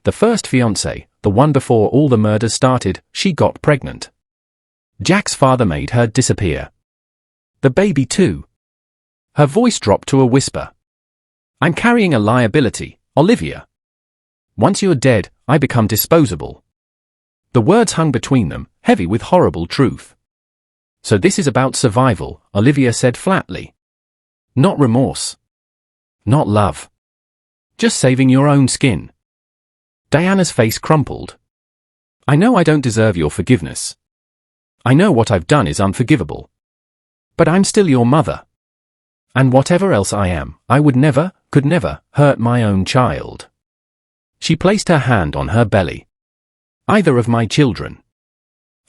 The first fiancé, the one before all the murders started, she got pregnant. Jack's father made her disappear. The baby too. Her voice dropped to a whisper. I'm carrying a liability, Olivia. Once you're dead, I become disposable. The words hung between them, heavy with horrible truth. So this is about survival, Olivia said flatly. Not remorse. Not love. Just saving your own skin. Diana's face crumpled. I know I don't deserve your forgiveness. I know what I've done is unforgivable. But I'm still your mother. And whatever else I am, I would never, could never, hurt my own child. She placed her hand on her belly. Either of my children.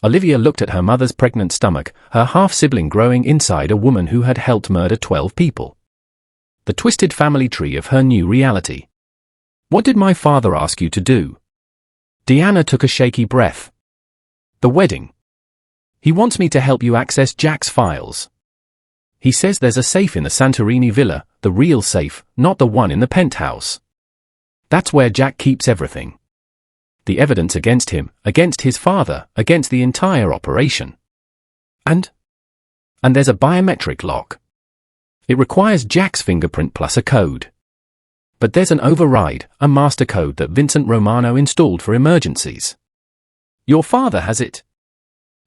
Olivia looked at her mother's pregnant stomach, her half-sibling growing inside a woman who had helped murder 12 people. The twisted family tree of her new reality. What did my father ask you to do? Diana took a shaky breath. The wedding. He wants me to help you access Jack's files. He says there's a safe in the Santorini villa, the real safe, not the one in the penthouse. That's where Jack keeps everything. The evidence against him, against his father, against the entire operation. And there's a biometric lock. It requires Jack's fingerprint plus a code. But there's an override, a master code that Vincent Romano installed for emergencies. Your father has it.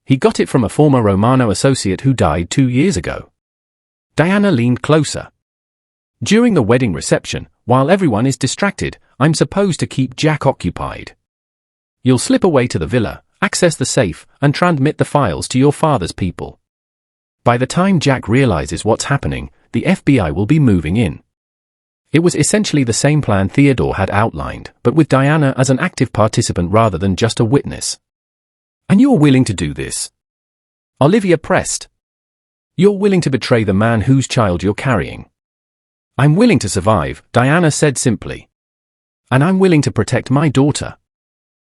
He got it from a former Romano associate who died 2 years ago. Diana leaned closer. During the wedding reception, while everyone is distracted, I'm supposed to keep Jack occupied. You'll slip away to the villa, access the safe, and transmit the files to your father's people. By the time Jack realizes what's happening, the FBI will be moving in. It was essentially the same plan Theodore had outlined, but with Diana as an active participant rather than just a witness. And you're willing to do this? Olivia pressed. You're willing to betray the man whose child you're carrying? I'm willing to survive, Diana said simply. And I'm willing to protect my daughter.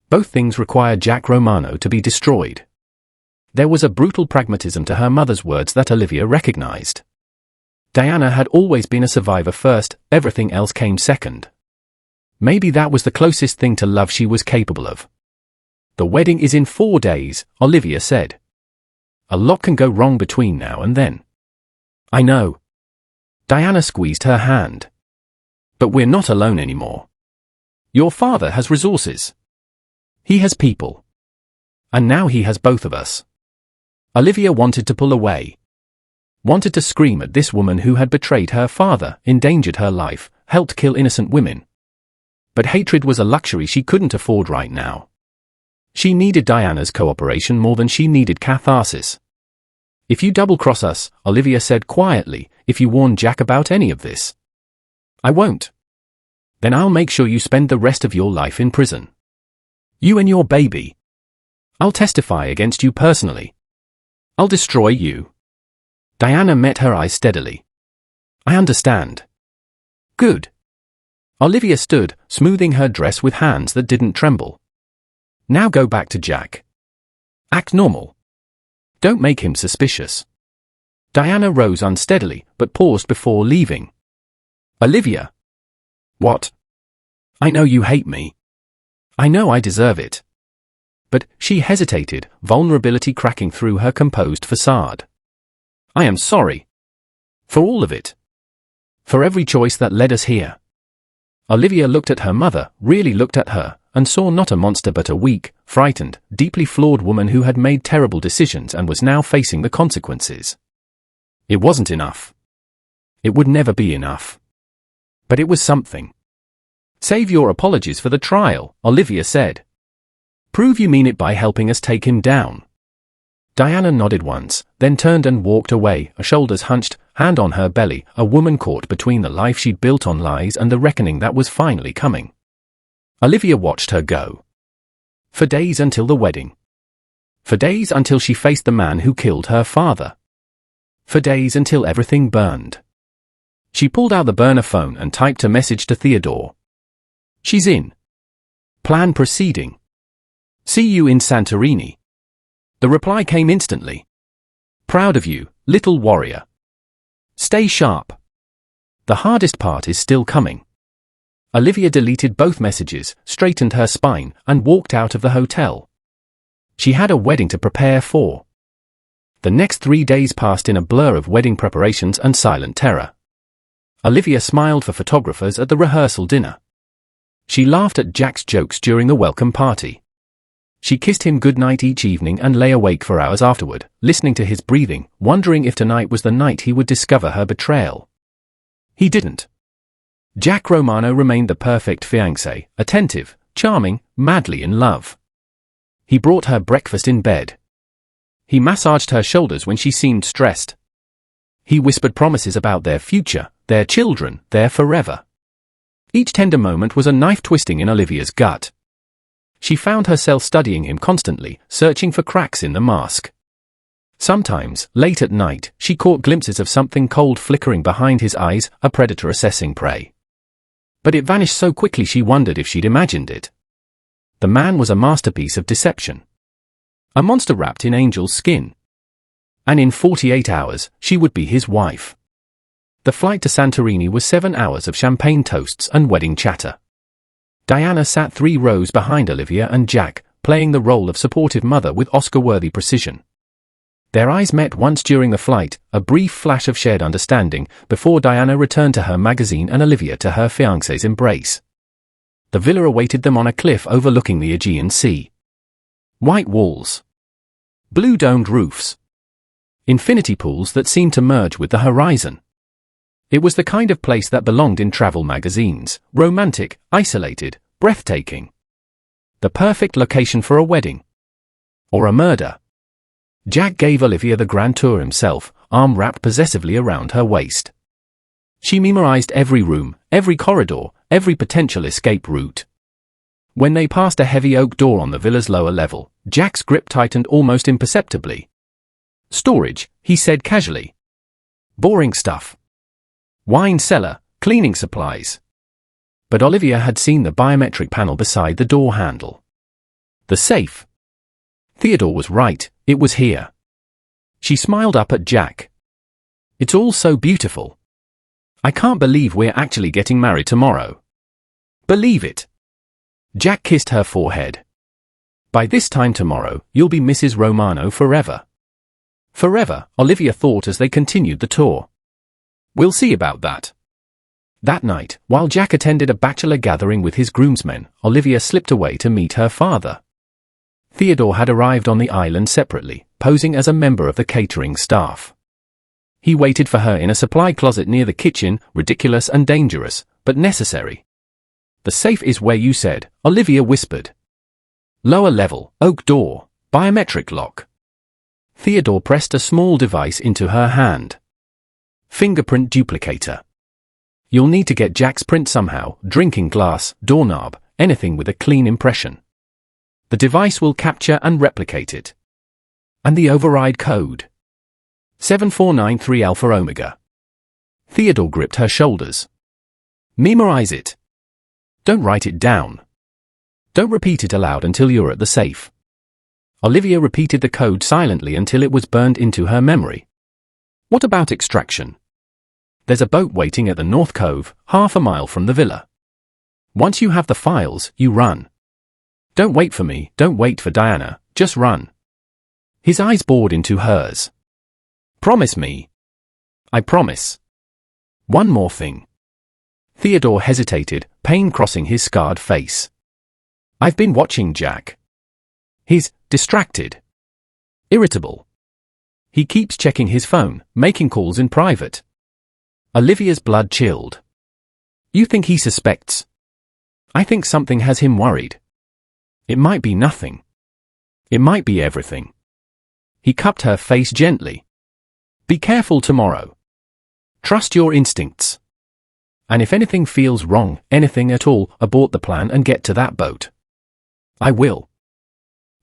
Both things require Jack Romano to be destroyed. There was a brutal pragmatism to her mother's words that Olivia recognized. Diana had always been a survivor first, everything else came second. Maybe that was the closest thing to love she was capable of. The wedding is in 4 days, Olivia said. A lot can go wrong between now and then. I know. Diana squeezed her hand. But we're not alone anymore. Your father has resources. He has people. And now he has both of us. Olivia wanted to pull away. Wanted to scream at this woman who had betrayed her father, endangered her life, helped kill innocent women. But hatred was a luxury she couldn't afford right now. She needed Diana's cooperation more than she needed catharsis. If you double-cross us, Olivia said quietly, if you warn Jack about any of this. I won't. Then I'll make sure you spend the rest of your life in prison. You and your baby. I'll testify against you personally. I'll destroy you. Diana met her eyes steadily. I understand. Good. Olivia stood, smoothing her dress with hands that didn't tremble. Now go back to Jack. Act normal. Don't make him suspicious. Diana rose unsteadily, but paused before leaving. Olivia. What? I know you hate me. I know I deserve it. But she hesitated, vulnerability cracking through her composed facade. I am sorry. For all of it. For every choice that led us here. Olivia looked at her mother, really looked at her, and saw not a monster but a weak, frightened, deeply flawed woman who had made terrible decisions and was now facing the consequences. It wasn't enough. It would never be enough. But it was something. Save your apologies for the trial, Olivia said. Prove you mean it by helping us take him down. Diana nodded once, then turned and walked away, her shoulders hunched, hand on her belly, a woman caught between the life she'd built on lies and the reckoning that was finally coming. Olivia watched her go. For days until the wedding. For days until she faced the man who killed her father. For days until everything burned. She pulled out the burner phone and typed a message to Theodore. She's in. Plan proceeding. See you in Santorini. The reply came instantly. Proud of you, little warrior. Stay sharp. The hardest part is still coming. Olivia deleted both messages, straightened her spine, and walked out of the hotel. She had a wedding to prepare for. The next 3 days passed in a blur of wedding preparations and silent terror. Olivia smiled for photographers at the rehearsal dinner. She laughed at Jack's jokes during the welcome party. She kissed him goodnight each evening and lay awake for hours afterward, listening to his breathing, wondering if tonight was the night he would discover her betrayal. He didn't. Jack Romano remained the perfect fiancé, attentive, charming, madly in love. He brought her breakfast in bed. He massaged her shoulders when she seemed stressed. He whispered promises about their future, their children, their forever. Each tender moment was a knife twisting in Olivia's gut. She found herself studying him constantly, searching for cracks in the mask. Sometimes, late at night, she caught glimpses of something cold flickering behind his eyes, a predator assessing prey. But it vanished so quickly she wondered if she'd imagined it. The man was a masterpiece of deception. A monster wrapped in angel's skin. And in 48 hours, she would be his wife. The flight to Santorini was 7 hours of champagne toasts and wedding chatter. Diana sat 3 rows behind Olivia and Jack, playing the role of supportive mother with Oscar-worthy precision. Their eyes met once during the flight, a brief flash of shared understanding, before Diana returned to her magazine and Olivia to her fiancé's embrace. The villa awaited them on a cliff overlooking the Aegean Sea. White walls. Blue-domed roofs. Infinity pools that seemed to merge with the horizon. It was the kind of place that belonged in travel magazines, romantic, isolated, breathtaking. The perfect location for a wedding. Or a murder. Jack gave Olivia the grand tour himself, arm wrapped possessively around her waist. She memorized every room, every corridor, every potential escape route. When they passed a heavy oak door on the villa's lower level, Jack's grip tightened almost imperceptibly. "Storage," he said casually. "Boring stuff. Wine cellar, cleaning supplies." But Olivia had seen the biometric panel beside the door handle. The safe. Theodore was right, it was here. She smiled up at Jack. "It's all so beautiful. I can't believe we're actually getting married tomorrow." "Believe it." Jack kissed her forehead. "By this time tomorrow, you'll be Mrs. Romano forever." Forever, Olivia thought as they continued the tour. "We'll see about that." That night, while Jack attended a bachelor gathering with his groomsmen, Olivia slipped away to meet her father. Theodore had arrived on the island separately, posing as a member of the catering staff. He waited for her in a supply closet near the kitchen, ridiculous and dangerous, but necessary. "The safe is where you said," Olivia whispered. "Lower level, oak door, biometric lock." Theodore pressed a small device into her hand. "Fingerprint duplicator. You'll need to get Jack's print somehow, drinking glass, doorknob, anything with a clean impression. The device will capture and replicate it. And the override code. 7493 Alpha Omega." Theodore gripped her shoulders. "Memorize it. Don't write it down. Don't repeat it aloud until you're at the safe." Olivia repeated the code silently until it was burned into her memory. "What about extraction?" "There's a boat waiting at the North Cove, half a mile from the villa. Once you have the files, you run. Don't wait for me, don't wait for Diana, just run." His eyes bored into hers. "Promise me." "I promise." "One more thing." Theodore hesitated, pain crossing his scarred face. "I've been watching Jack. He's distracted. Irritable. He keeps checking his phone, making calls in private." Olivia's blood chilled. "You think he suspects?" "I think something has him worried. It might be nothing. It might be everything." He cupped her face gently. "Be careful tomorrow. Trust your instincts. And if anything feels wrong, anything at all, abort the plan and get to that boat." "I will."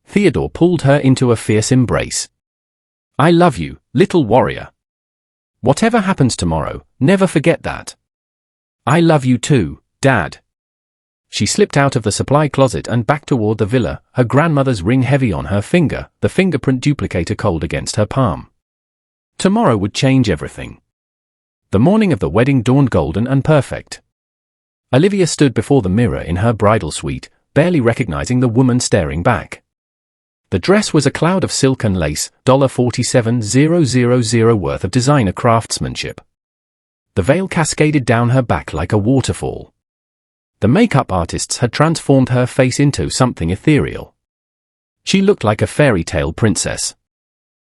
Theodore pulled her into a fierce embrace. "I love you, little warrior. Whatever happens tomorrow, never forget that." "I love you too, Dad." She slipped out of the supply closet and back toward the villa, her grandmother's ring heavy on her finger, the fingerprint duplicator cold against her palm. Tomorrow would change everything. The morning of the wedding dawned golden and perfect. Olivia stood before the mirror in her bridal suite, barely recognizing the woman staring back. The dress was a cloud of silk and lace, $47,000 worth of designer craftsmanship. The veil cascaded down her back like a waterfall. The makeup artists had transformed her face into something ethereal. She looked like a fairy tale princess.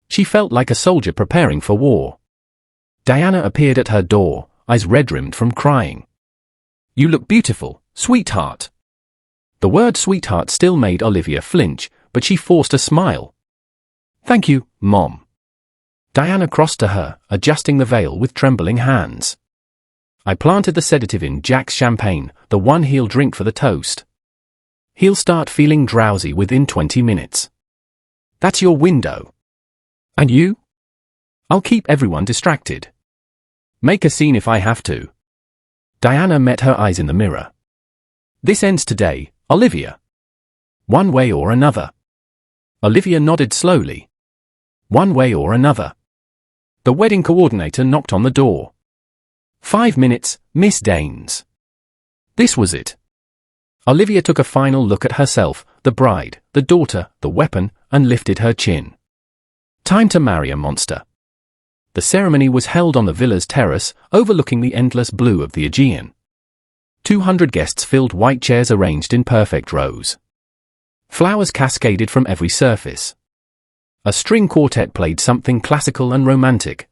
She felt like a soldier preparing for war. Diana appeared at her door, eyes red-rimmed from crying. "You look beautiful, sweetheart." The word sweetheart still made Olivia flinch, but she forced a smile. "Thank you, Mom." Diana crossed to her, adjusting the veil with trembling hands. I planted the sedative in Jack's champagne, the one he'll drink for the toast. He'll start feeling drowsy within 20 minutes. That's your window. And you? I'll keep everyone distracted. Make a scene if I have to. Diana met her eyes in the mirror. This ends today, Olivia. One way or another. Olivia nodded slowly. One way or another. The wedding coordinator knocked on the door. 5 minutes, Miss Danes. This was it. Olivia took a final look at herself, the bride, the daughter, the weapon, and lifted her chin. Time to marry a monster. The ceremony was held on the villa's terrace, overlooking the endless blue of the Aegean. 200 guests filled white chairs arranged in perfect rows. Flowers cascaded from every surface. A string quartet played something classical and romantic.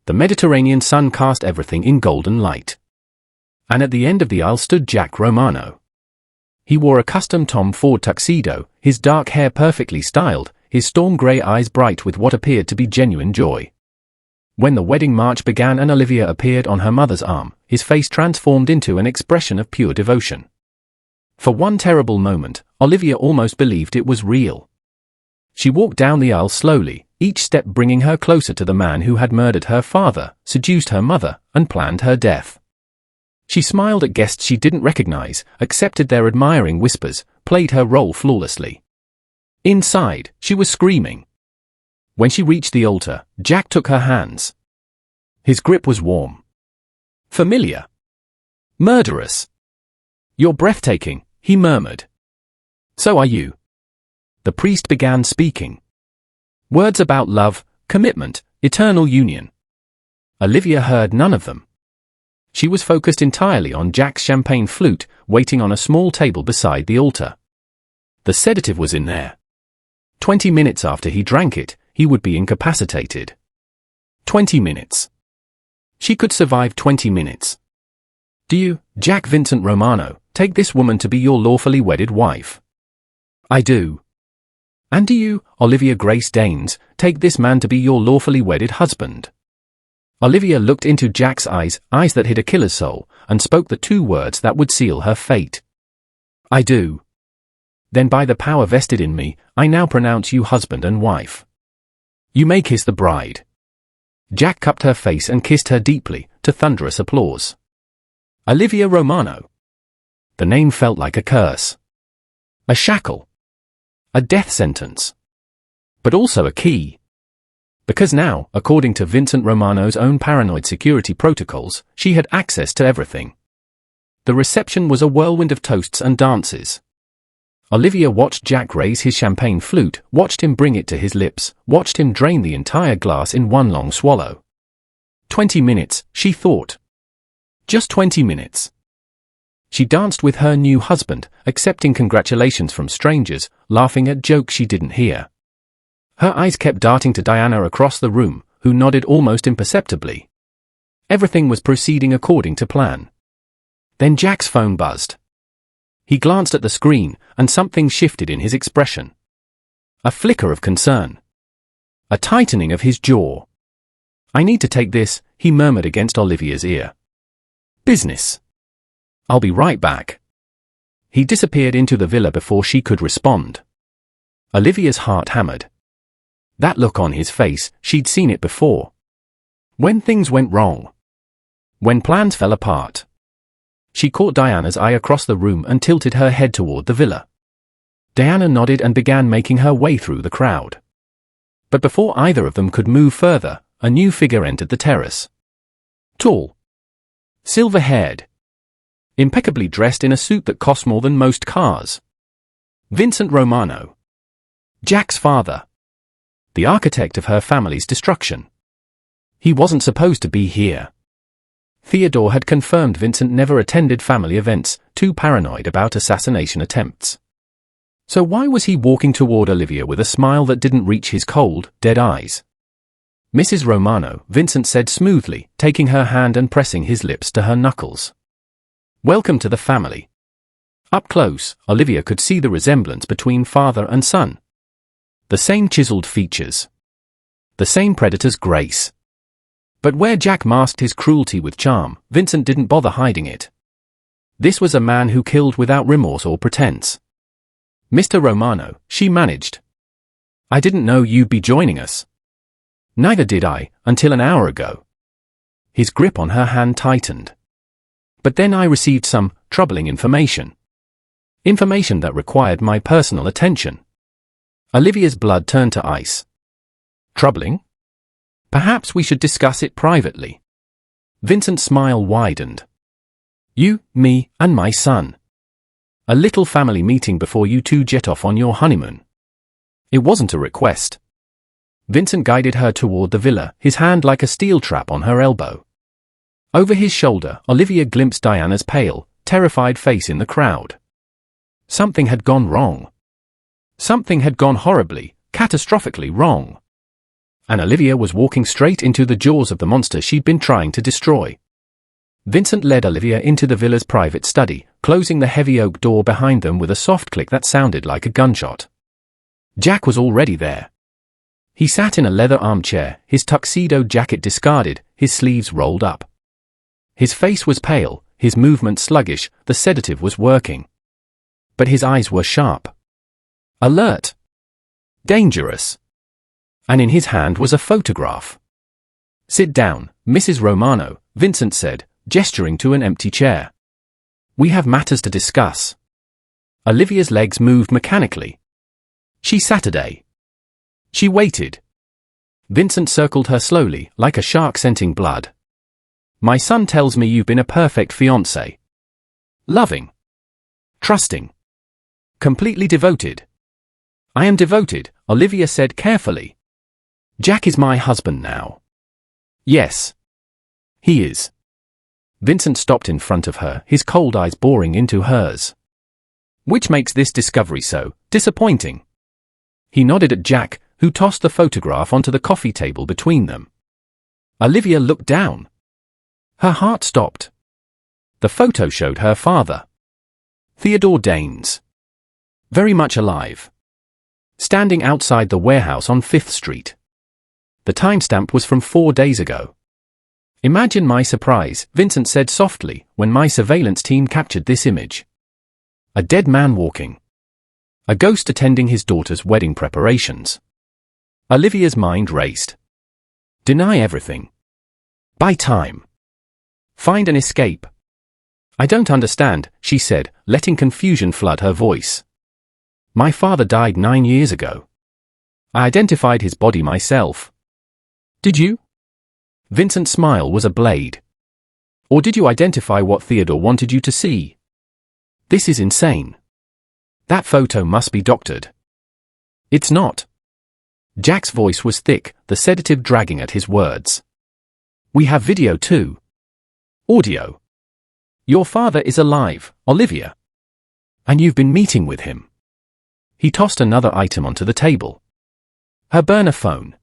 The Mediterranean sun cast everything in golden light. And at the end of the aisle stood Jack Romano. He wore a custom Tom Ford tuxedo, his dark hair perfectly styled, his storm grey eyes bright with what appeared to be genuine joy. When the wedding march began and Olivia appeared on her mother's arm, his face transformed into an expression of pure devotion. For one terrible moment, Olivia almost believed it was real. She walked down the aisle slowly, each step bringing her closer to the man who had murdered her father, seduced her mother, and planned her death. She smiled at guests she didn't recognize, accepted their admiring whispers, played her role flawlessly. Inside, she was screaming. When she reached the altar, Jack took her hands. His grip was warm. Familiar. Murderous. You're breathtaking, he murmured. So are you. The priest began speaking. Words about love, commitment, eternal union. Olivia heard none of them. She was focused entirely on Jack's champagne flute, waiting on a small table beside the altar. The sedative was in there. 20 minutes after he drank it, he would be incapacitated. 20 minutes. She could survive 20 minutes. Do you, Jack Vincent Romano, take this woman to be your lawfully wedded wife? I do. And do you, Olivia Grace Danes, take this man to be your lawfully wedded husband? Olivia looked into Jack's eyes, eyes that hid a killer's soul, and spoke the two words that would seal her fate. I do. Then by the power vested in me, I now pronounce you husband and wife. You may kiss the bride. Jack cupped her face and kissed her deeply, to thunderous applause. Olivia Romano. The name felt like a curse. A shackle. A death sentence. But also a key. Because now, according to Vincent Romano's own paranoid security protocols, she had access to everything. The reception was a whirlwind of toasts and dances. Olivia watched Jack raise his champagne flute, watched him bring it to his lips, watched him drain the entire glass in one long swallow. 20 minutes, she thought. Just 20 minutes. She danced with her new husband, accepting congratulations from strangers, laughing at jokes she didn't hear. Her eyes kept darting to Diana across the room, who nodded almost imperceptibly. Everything was proceeding according to plan. Then Jack's phone buzzed. He glanced at the screen, and something shifted in his expression. A flicker of concern. A tightening of his jaw. I need to take this, he murmured against Olivia's ear. Business. I'll be right back. He disappeared into the villa before she could respond. Olivia's heart hammered. That look on his face, she'd seen it before. When things went wrong. When plans fell apart. She caught Diana's eye across the room and tilted her head toward the villa. Diana nodded and began making her way through the crowd. But before either of them could move further, a new figure entered the terrace. Tall. Silver-haired. Impeccably dressed in a suit that cost more than most cars. Vincent Romano. Jack's father. The architect of her family's destruction. He wasn't supposed to be here. Theodore had confirmed Vincent never attended family events, too paranoid about assassination attempts. So why was he walking toward Olivia with a smile that didn't reach his cold, dead eyes? Mrs. Romano, Vincent said smoothly, taking her hand and pressing his lips to her knuckles. Welcome to the family. Up close, Olivia could see the resemblance between father and son. The same chiseled features. The same predator's grace. But where Jack masked his cruelty with charm, Vincent didn't bother hiding it. This was a man who killed without remorse or pretense. "Mr. Romano," she managed. "I didn't know you'd be joining us." "Neither did I, until an hour ago." His grip on her hand tightened. "But then I received some troubling information. Information that required my personal attention." Olivia's blood turned to ice. "Troubling? Perhaps we should discuss it privately." Vincent's smile widened. "You, me, and my son. A little family meeting before you two jet off on your honeymoon." It wasn't a request. Vincent guided her toward the villa, his hand like a steel trap on her elbow. Over his shoulder, Olivia glimpsed Diana's pale, terrified face in the crowd. Something had gone wrong. Something had gone horribly, catastrophically wrong. And Olivia was walking straight into the jaws of the monster she'd been trying to destroy. Vincent led Olivia into the villa's private study, closing the heavy oak door behind them with a soft click that sounded like a gunshot. Jack was already there. He sat in a leather armchair, his tuxedo jacket discarded, his sleeves rolled up. His face was pale, his movements sluggish, the sedative was working. But his eyes were sharp. Alert. Dangerous. And in his hand was a photograph. "Sit down, Mrs. Romano," Vincent said, gesturing to an empty chair. "We have matters to discuss." Olivia's legs moved mechanically. She Saturday. She waited. Vincent circled her slowly, like a shark scenting blood. "My son tells me you've been a perfect fiancé. Loving. Trusting. Completely devoted." "I am devoted," Olivia said carefully. "Jack is my husband now." "Yes. He is." Vincent stopped in front of her, his cold eyes boring into hers. "Which makes this discovery so disappointing?" He nodded at Jack, who tossed the photograph onto the coffee table between them. Olivia looked down. Her heart stopped. The photo showed her father. Theodore Danes. Very much alive. Standing outside the warehouse on 5th Street. The timestamp was from 4 days ago. "Imagine my surprise," Vincent said softly, "when my surveillance team captured this image. A dead man walking. A ghost attending his daughter's wedding preparations." Olivia's mind raced. Deny everything. Buy time. Find an escape. "I don't understand," she said, letting confusion flood her voice. "My father died 9 years ago. I identified his body myself." "Did you?" Vincent's smile was a blade. "Or did you identify what Theodore wanted you to see? This is insane. That photo must be doctored." "It's not." Jack's voice was thick, the sedative dragging at his words. "We have video too. Audio. Your father is alive, Olivia. And you've been meeting with him." He tossed another item onto the table. Her burner phone.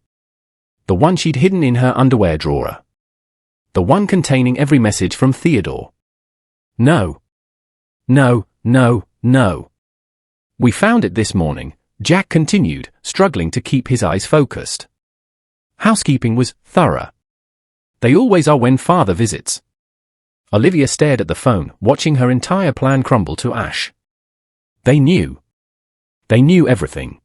The one she'd hidden in her underwear drawer. The one containing every message from Theodore. "No. No, no, no. We found it this morning," Jack continued, struggling to keep his eyes focused. "Housekeeping was thorough. They always are when father visits." Olivia stared at the phone, watching her entire plan crumble to ash. They knew. They knew everything.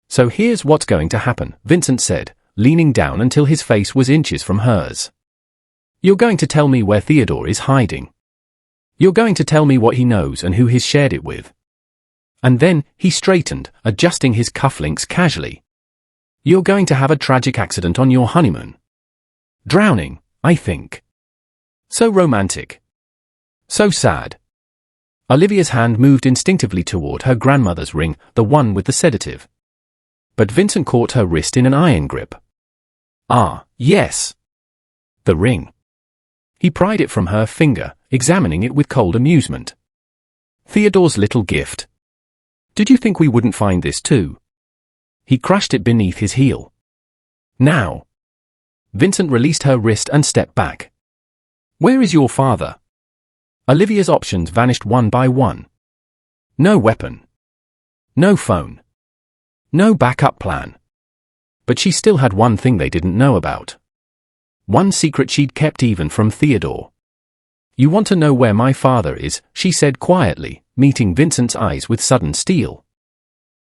"So here's what's going to happen," Vincent said, leaning down until his face was inches from hers. "You're going to tell me where Theodore is hiding. You're going to tell me what he knows and who he's shared it with." And then, he straightened, adjusting his cufflinks casually. "You're going to have a tragic accident on your honeymoon. Drowning, I think. So romantic. So sad." Olivia's hand moved instinctively toward her grandmother's ring, the one with the sedative. But Vincent caught her wrist in an iron grip. "Ah, yes. The ring." He pried it from her finger, examining it with cold amusement. "Theodore's little gift. Did you think we wouldn't find this too?" He crushed it beneath his heel. "Now." Vincent released her wrist and stepped back. "Where is your father?" Olivia's options vanished one by one. No weapon. No phone. No backup plan. But she still had one thing they didn't know about. One secret she'd kept even from Theodore. "You want to know where my father is?" she said quietly, meeting Vincent's eyes with sudden steel.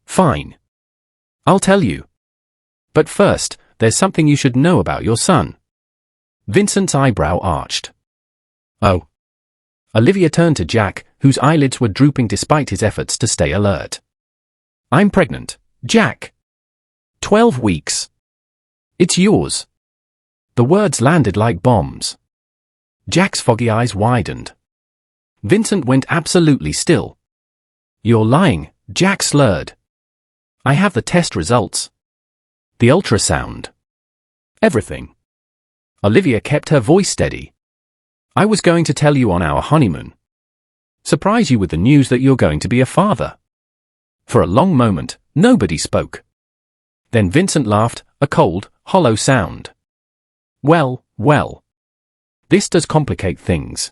"Fine. I'll tell you. But first, there's something you should know about your son." Vincent's eyebrow arched. "Oh." Olivia turned to Jack, whose eyelids were drooping despite his efforts to stay alert. "I'm pregnant, Jack. 12 weeks. It's yours." The words landed like bombs. Jack's foggy eyes widened. Vincent went absolutely still. "You're lying," Jack slurred. "I have the test results. The ultrasound. Everything." Olivia kept her voice steady. "I was going to tell you on our honeymoon. Surprise you with the news that you're going to be a father." For a long moment, nobody spoke. Then Vincent laughed, a cold, hollow sound. Well. This does complicate things."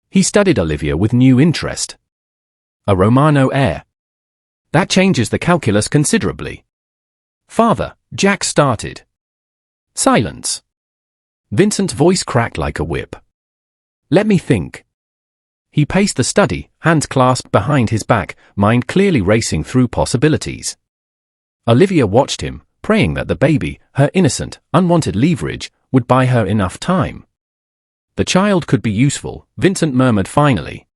He studied Olivia with new interest. "A Romano heir. That changes the calculus considerably." "Father," Jack started. Silence. Vincent's voice cracked like a whip. "Let me think." He paced the study, hands clasped behind his back, mind clearly racing through possibilities. Olivia watched him, praying that the baby, her innocent, unwanted leverage, would buy her enough time. "The child could be useful," Vincent murmured finally.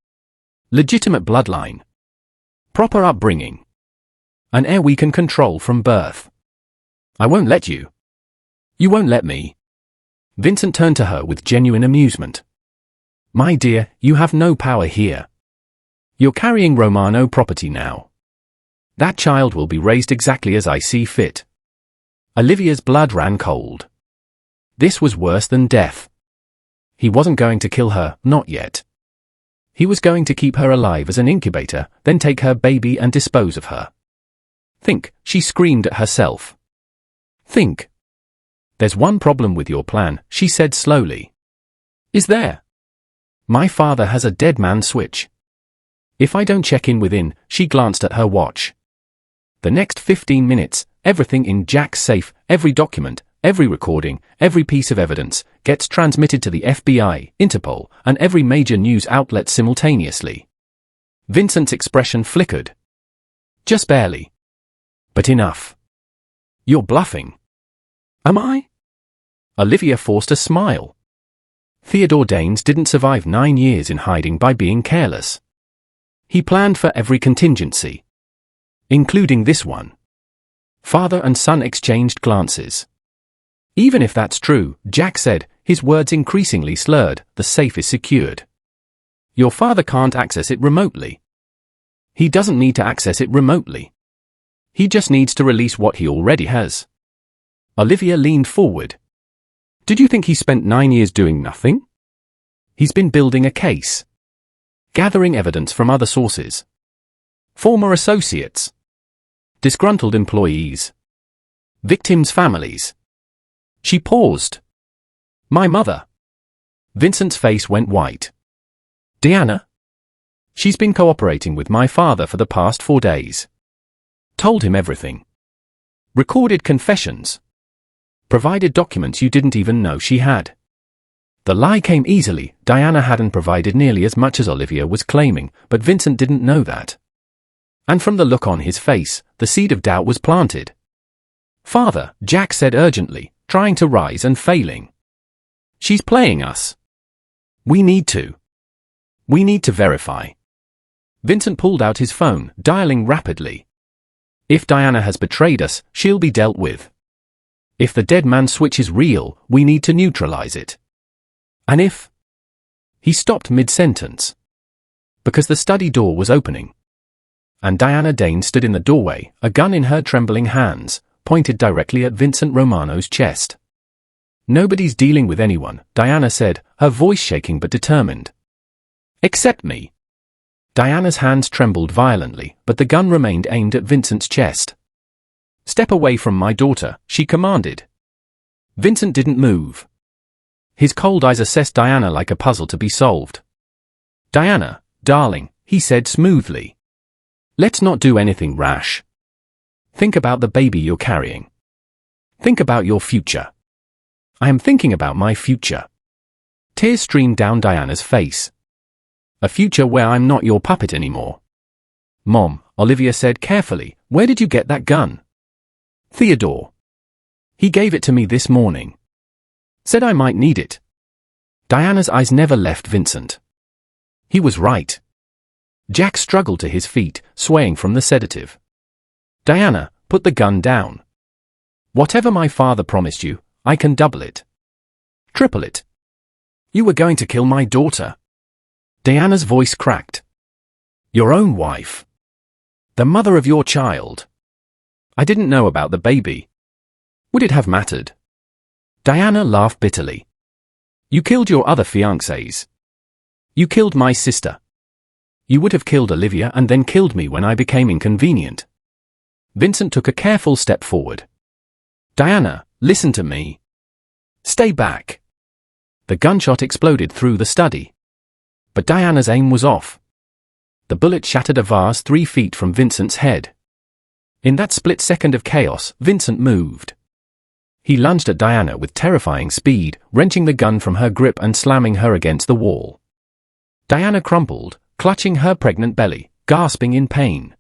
"Legitimate bloodline. Proper upbringing. An heir we can control from birth." "I won't let you." "You won't let me." Vincent turned to her with genuine amusement. "My dear, you have no power here. You're carrying Romano property now. That child will be raised exactly as I see fit." Olivia's blood ran cold. This was worse than death. He wasn't going to kill her, not yet. He was going to keep her alive as an incubator, then take her baby and dispose of her. "Think," she screamed at herself. "Think." "There's one problem with your plan," she said slowly. "Is there?" "My father has a dead man switch. If I don't check in within," she glanced at her watch. "The next 15 minutes, everything in Jack's safe, every document, every recording, every piece of evidence, gets transmitted to the FBI, Interpol, and every major news outlet simultaneously." Vincent's expression flickered. "Just barely. But enough." "You're bluffing." "Am I?" Olivia forced a smile. Theodore Danes didn't survive 9 years in hiding by being careless. He planned for every contingency. Including this one. Father and son exchanged glances. "Even if that's true," Jack said, his words increasingly slurred, "the safe is secured. Your father can't access it remotely." "He doesn't need to access it remotely. He just needs to release what he already has." Olivia leaned forward. "Did you think he spent 9 years doing nothing?" "He's been building a case. Gathering evidence from other sources. Former associates. Disgruntled employees. Victims' families." She paused. "My mother." Vincent's face went white. "Diana?" "She's been cooperating with my father for the past 4 days. Told him everything. Recorded confessions. Provided documents you didn't even know she had." The lie came easily. Diana hadn't provided nearly as much as Olivia was claiming, but Vincent didn't know that. And from the look on his face, the seed of doubt was planted. "Father," Jack said urgently, trying to rise and failing. "She's playing us. We need to verify." Vincent pulled out his phone, dialing rapidly. "If Diana has betrayed us, she'll be dealt with. If the dead man switch is real, we need to neutralize it. And if—" He stopped mid-sentence. Because the study door was opening. And Diana Dane stood in the doorway, a gun in her trembling hands, pointed directly at Vincent Romano's chest. "Nobody's dealing with anyone," Diana said, her voice shaking but determined. "Except me." Diana's hands trembled violently, but the gun remained aimed at Vincent's chest. "Step away from my daughter," she commanded. Vincent didn't move. His cold eyes assessed Diana like a puzzle to be solved. "Diana, darling," he said smoothly. "Let's not do anything rash. Think about the baby you're carrying. Think about your future. I am thinking about my future. Tears streamed down Diana's face. A future where I'm not your puppet anymore. Mom, Olivia said carefully, where did you get that gun? Theodore. He gave it to me this morning. Said I might need it. Diana's eyes never left Vincent. He was right. Jack struggled to his feet, swaying from the sedative. Diana, put the gun down. Whatever my father promised you, I can double it. Triple it. You were going to kill my daughter. Diana's voice cracked. Your own wife. The mother of your child. I didn't know about the baby. Would it have mattered? Diana laughed bitterly. You killed your other fiancés. You killed my sister. You would have killed Olivia and then killed me when I became inconvenient. Vincent took a careful step forward. Diana, listen to me. Stay back. The gunshot exploded through the study. But Diana's aim was off. The bullet shattered a vase 3 feet from Vincent's head. In that split second of chaos, Vincent moved. He lunged at Diana with terrifying speed, wrenching the gun from her grip and slamming her against the wall. Diana crumpled, clutching her pregnant belly, gasping in pain.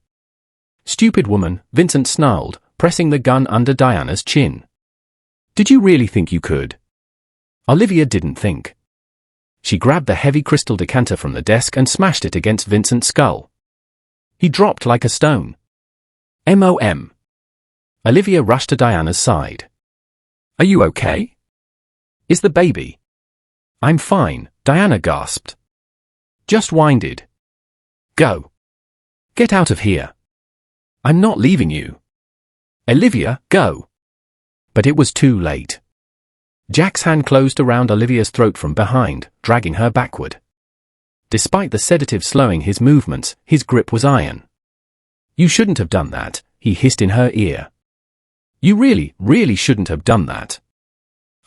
Stupid woman, Vincent snarled, pressing the gun under Diana's chin. Did you really think you could? Olivia didn't think. She grabbed the heavy crystal decanter from the desk and smashed it against Vincent's skull. He dropped like a stone. M.O.M. Olivia rushed to Diana's side. Are you okay? Is the baby? I'm fine, Diana gasped. Just winded. Go. Get out of here. I'm not leaving you. Olivia, go. But it was too late. Jack's hand closed around Olivia's throat from behind, dragging her backward. Despite the sedative slowing his movements, his grip was iron. You shouldn't have done that, he hissed in her ear. You really shouldn't have done that.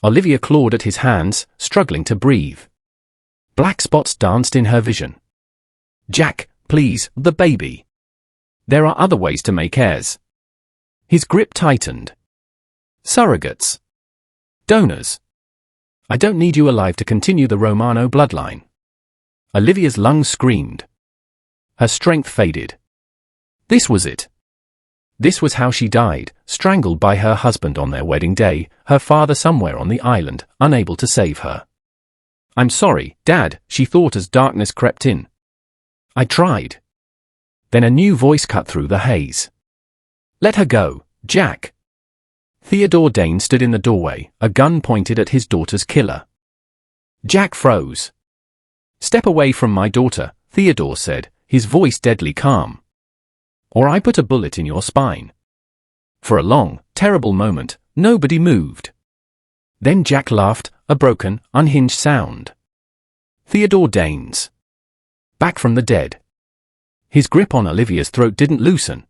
Olivia clawed at his hands, struggling to breathe. Black spots danced in her vision. Jack, please, the baby. There are other ways to make heirs. His grip tightened. Surrogates. Donors. I don't need you alive to continue the Romano bloodline. Olivia's lungs screamed. Her strength faded. This was it. This was how she died, strangled by her husband on their wedding day, her father somewhere on the island, unable to save her. I'm sorry, Dad, she thought as darkness crept in. I tried. Then a new voice cut through the haze. Let her go, Jack. Theodore Dane stood in the doorway, a gun pointed at his daughter's killer. Jack froze. Step away from my daughter, Theodore said, his voice deadly calm. Or I put a bullet in your spine. For a long, terrible moment, nobody moved. Then Jack laughed, a broken, unhinged sound. Theodore Danes. Back from the dead. His grip on Olivia's throat didn't loosen.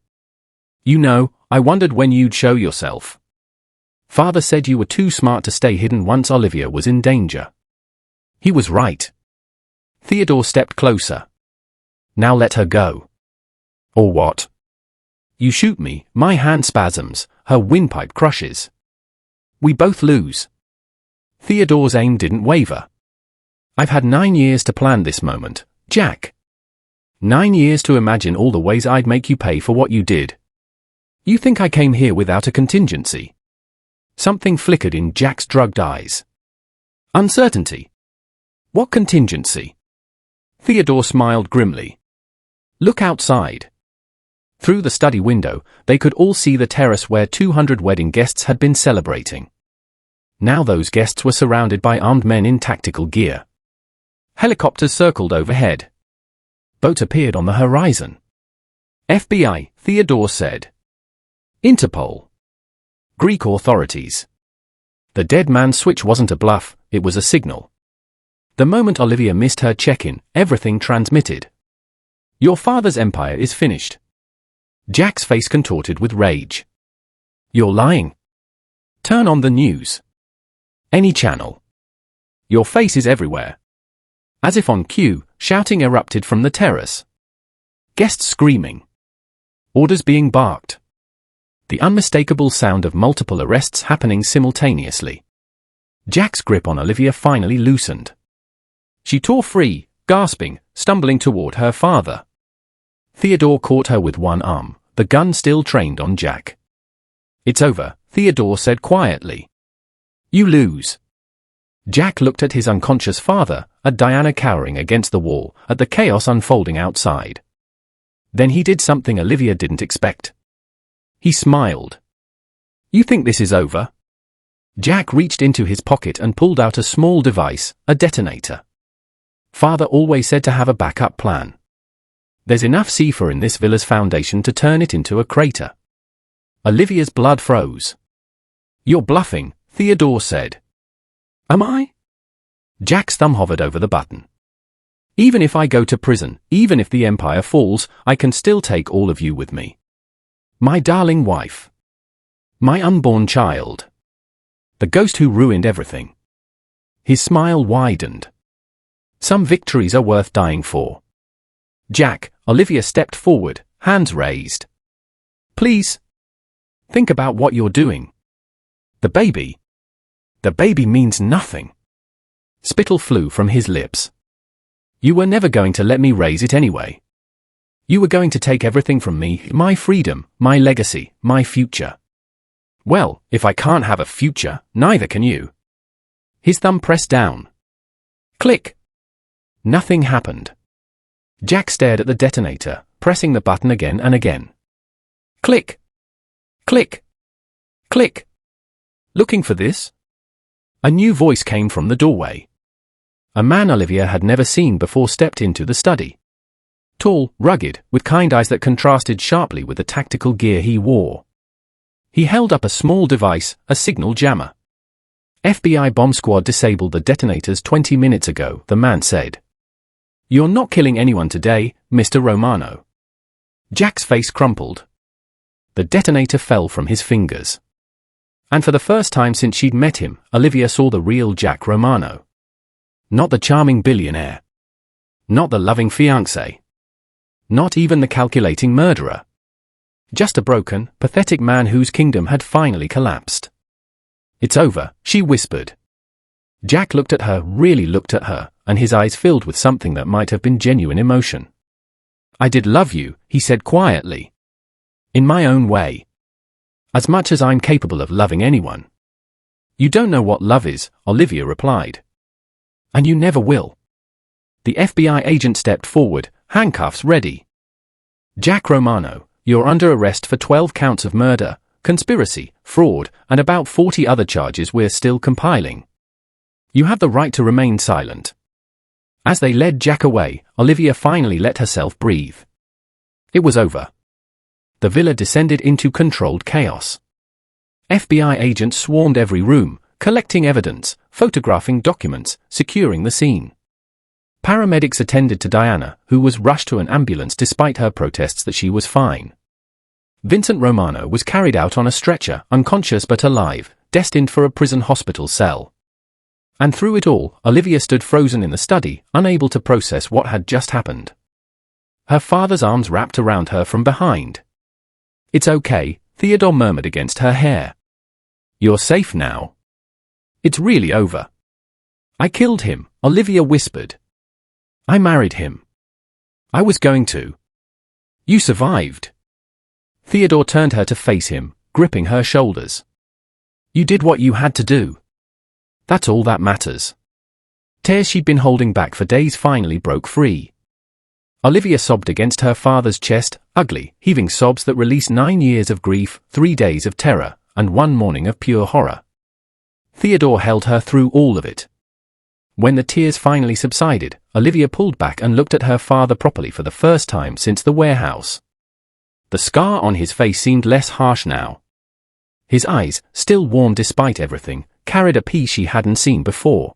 You know, I wondered when you'd show yourself. Father said you were too smart to stay hidden once Olivia was in danger. He was right. Theodore stepped closer. Now let her go. Or what? You shoot me, my hand spasms, her windpipe crushes. We both lose. Theodore's aim didn't waver. I've had 9 years to plan this moment, Jack. 9 years to imagine all the ways I'd make you pay for what you did. You think I came here without a contingency? Something flickered in Jack's drugged eyes. Uncertainty. What contingency? Theodore smiled grimly. Look outside. Through the study window, they could all see the terrace where 200 wedding guests had been celebrating. Now those guests were surrounded by armed men in tactical gear. Helicopters circled overhead. Boats appeared on the horizon. FBI, Theodore said. Interpol. Greek authorities. The dead man's switch wasn't a bluff, it was a signal. The moment Olivia missed her check-in, everything transmitted. Your father's empire is finished. Jack's face contorted with rage. You're lying. Turn on the news. Any channel. Your face is everywhere. As if on cue, shouting erupted from the terrace. Guests screaming. Orders being barked. The unmistakable sound of multiple arrests happening simultaneously. Jack's grip on Olivia finally loosened. She tore free, gasping, stumbling toward her father. Theodore caught her with one arm, the gun still trained on Jack. "It's over," Theodore said quietly. "You lose." Jack looked at his unconscious father, at Diana cowering against the wall, at the chaos unfolding outside. Then he did something Olivia didn't expect. He smiled. "You think this is over?" Jack reached into his pocket and pulled out a small device, a detonator. "Father always said to have a backup plan. There's enough C4 in this villa's foundation to turn it into a crater." Olivia's blood froze. "You're bluffing," Theodore said. "Am I?" Jack's thumb hovered over the button. "Even if I go to prison, even if the Empire falls, I can still take all of you with me. My darling wife. My unborn child. The ghost who ruined everything." His smile widened. "Some victories are worth dying for." "Jack," Olivia stepped forward, hands raised. "Please. Think about what you're doing. The baby. The baby means nothing." Spittle flew from his lips. "You were never going to let me raise it anyway. You were going to take everything from me, my freedom, my legacy, my future. Well, if I can't have a future, neither can you." His thumb pressed down. Click. Nothing happened. Jack stared at the detonator, pressing the button again and again. Click. Click. Click. "Looking for this?" A new voice came from the doorway. A man Olivia had never seen before stepped into the study. Tall, rugged, with kind eyes that contrasted sharply with the tactical gear he wore. He held up a small device, a signal jammer. "FBI bomb squad disabled the detonators 20 minutes ago," the man said. "You're not killing anyone today, Mr. Romano." Jack's face crumpled. The detonator fell from his fingers. And for the first time since she'd met him, Olivia saw the real Jack Romano. Not the charming billionaire. Not the loving fiancé. Not even the calculating murderer. Just a broken, pathetic man whose kingdom had finally collapsed. "It's over," she whispered. Jack looked at her, really looked at her, and his eyes filled with something that might have been genuine emotion. "I did love you," he said quietly. "In my own way. As much as I'm capable of loving anyone." "You don't know what love is," Olivia replied. "And you never will." The FBI agent stepped forward, handcuffs ready. "Jack Romano, you're under arrest for 12 counts of murder, conspiracy, fraud, and about 40 other charges we're still compiling. You have the right to remain silent." As they led Jack away, Olivia finally let herself breathe. It was over. The villa descended into controlled chaos. FBI agents swarmed every room, collecting evidence, photographing documents, securing the scene. Paramedics attended to Diana, who was rushed to an ambulance despite her protests that she was fine. Vincent Romano was carried out on a stretcher, unconscious but alive, destined for a prison hospital cell. And through it all, Olivia stood frozen in the study, unable to process what had just happened. Her father's arms wrapped around her from behind. "It's okay," Theodore murmured against her hair. "You're safe now. It's really over." "I killed him," Olivia whispered. "I married him. I was going to." "You survived." Theodore turned her to face him, gripping her shoulders. "You did what you had to do. That's all that matters." Tears she'd been holding back for days finally broke free. Olivia sobbed against her father's chest, ugly, heaving sobs that released 9 years of grief, 3 days of terror, and 1 morning of pure horror. Theodore held her through all of it. When the tears finally subsided, Olivia pulled back and looked at her father properly for the first time since the warehouse. The scar on his face seemed less harsh now. His eyes, still warm despite everything, carried a peace she hadn't seen before.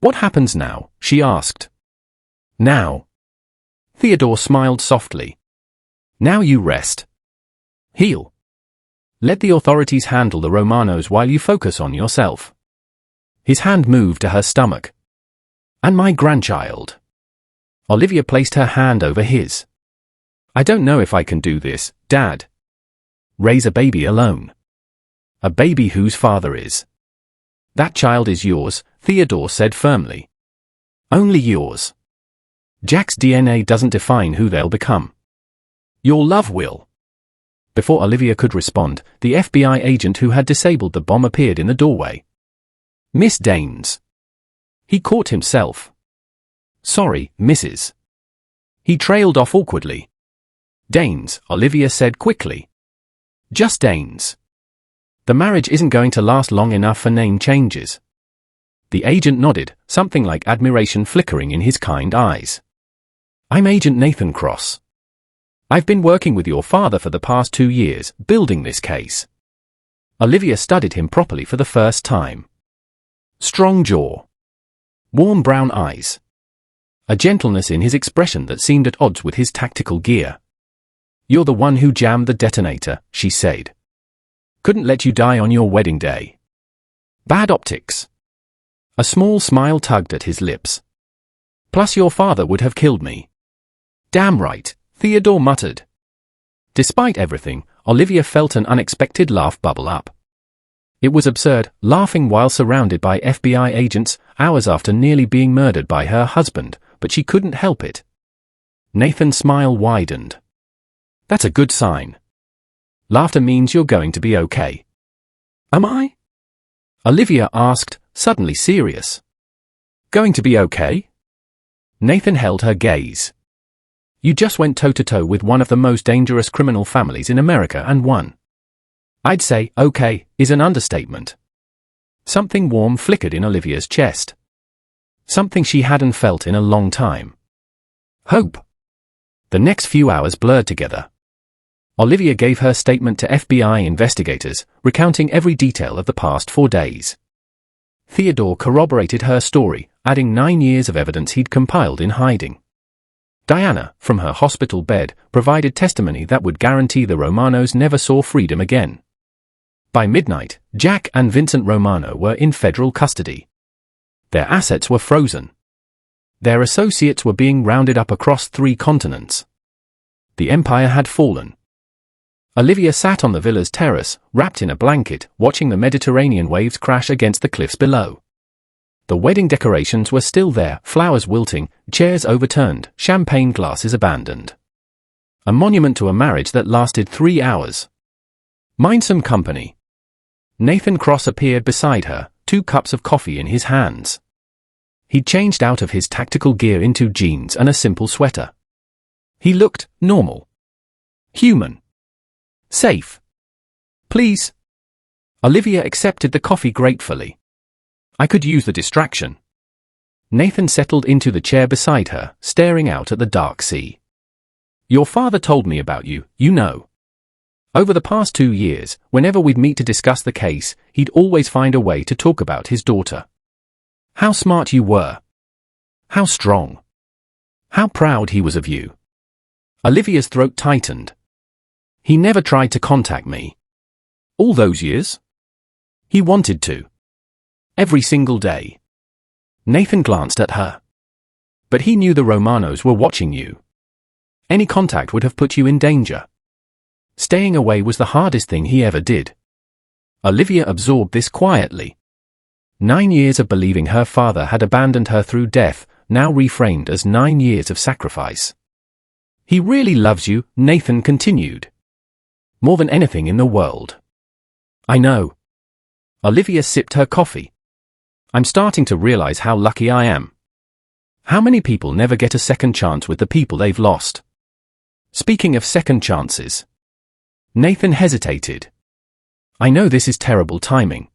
"What happens now?" she asked. "Now?" Theodore smiled softly. "Now you rest. Heal. Let the authorities handle the Romanos while you focus on yourself." His hand moved to her stomach. "And my grandchild." Olivia placed her hand over his. "I don't know if I can do this, Dad. Raise a baby alone. A baby whose father is That child is yours, Theodore said firmly. Only yours. Jack's DNA doesn't define who they'll become. Your love will. Before Olivia could respond, the FBI agent who had disabled the bomb appeared in the doorway. Miss Danes. He caught himself. Sorry, Mrs. He trailed off awkwardly. Danes, Olivia said quickly. Just Danes. The marriage isn't going to last long enough for name changes. The agent nodded, something like admiration flickering in his kind eyes. I'm Agent Nathan Cross. I've been working with your father for the past 2 years, building this case. Olivia studied him properly for the first time. Strong jaw. Warm brown eyes. A gentleness in his expression that seemed at odds with his tactical gear. You're the one who jammed the detonator, she said. Couldn't let you die on your wedding day. Bad optics. A small smile tugged at his lips. Plus your father would have killed me. Damn right, Theodore muttered. Despite everything, Olivia felt an unexpected laugh bubble up. It was absurd, laughing while surrounded by FBI agents, hours after nearly being murdered by her husband, but she couldn't help it. Nathan's smile widened. That's a good sign. Laughter means you're going to be okay. Am I? Olivia asked, suddenly serious. Going to be okay? Nathan held her gaze. You just went toe-to-toe with one of the most dangerous criminal families in America and won. I'd say, okay, is an understatement. Something warm flickered in Olivia's chest. Something she hadn't felt in a long time. Hope. The next few hours blurred together. Olivia gave her statement to FBI investigators, recounting every detail of the past 4 days. Theodore corroborated her story, adding 9 years of evidence he'd compiled in hiding. Diana, from her hospital bed, provided testimony that would guarantee the Romanos never saw freedom again. By midnight, Jack and Vincent Romano were in federal custody. Their assets were frozen. Their associates were being rounded up across 3 continents. The empire had fallen. Olivia sat on the villa's terrace, wrapped in a blanket, watching the Mediterranean waves crash against the cliffs below. The wedding decorations were still there, flowers wilting, chairs overturned, champagne glasses abandoned. A monument to a marriage that lasted 3 hours. Mind some company. Nathan Cross appeared beside her, 2 cups of coffee in his hands. He'd changed out of his tactical gear into jeans and a simple sweater. He looked normal. Human. Safe. Please. Olivia accepted the coffee gratefully. I could use the distraction. Nathan settled into the chair beside her, staring out at the dark sea. Your father told me about you, you know. Over the past 2 years, whenever we'd meet to discuss the case, he'd always find a way to talk about his daughter. How smart you were. How strong. How proud he was of you. Olivia's throat tightened. He never tried to contact me. All those years? He wanted to. Every single day. Nathan glanced at her. But he knew the Romanos were watching you. Any contact would have put you in danger. Staying away was the hardest thing he ever did. Olivia absorbed this quietly. 9 years of believing her father had abandoned her through death, now reframed as 9 years of sacrifice. He really loves you, Nathan continued. More than anything in the world. I know. Olivia sipped her coffee. I'm starting to realize how lucky I am. How many people never get a second chance with the people they've lost? Speaking of second chances. Nathan hesitated. I know this is terrible timing.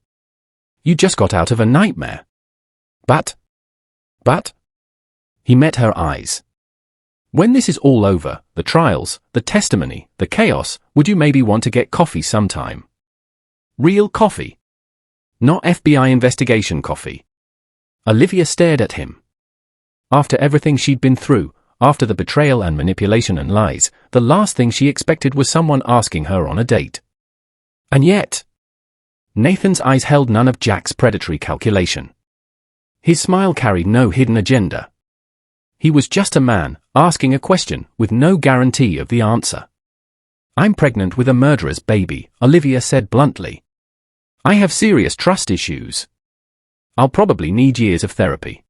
You just got out of a nightmare. But? He met her eyes. When this is all over, the trials, the testimony, the chaos, would you maybe want to get coffee sometime? Real coffee. Not FBI investigation coffee. Olivia stared at him. After everything she'd been through, after the betrayal and manipulation and lies, the last thing she expected was someone asking her on a date. And yet, Nathan's eyes held none of Jack's predatory calculation. His smile carried no hidden agenda. He was just a man, asking a question, with no guarantee of the answer. I'm pregnant with a murderer's baby, Olivia said bluntly. I have serious trust issues. I'll probably need years of therapy.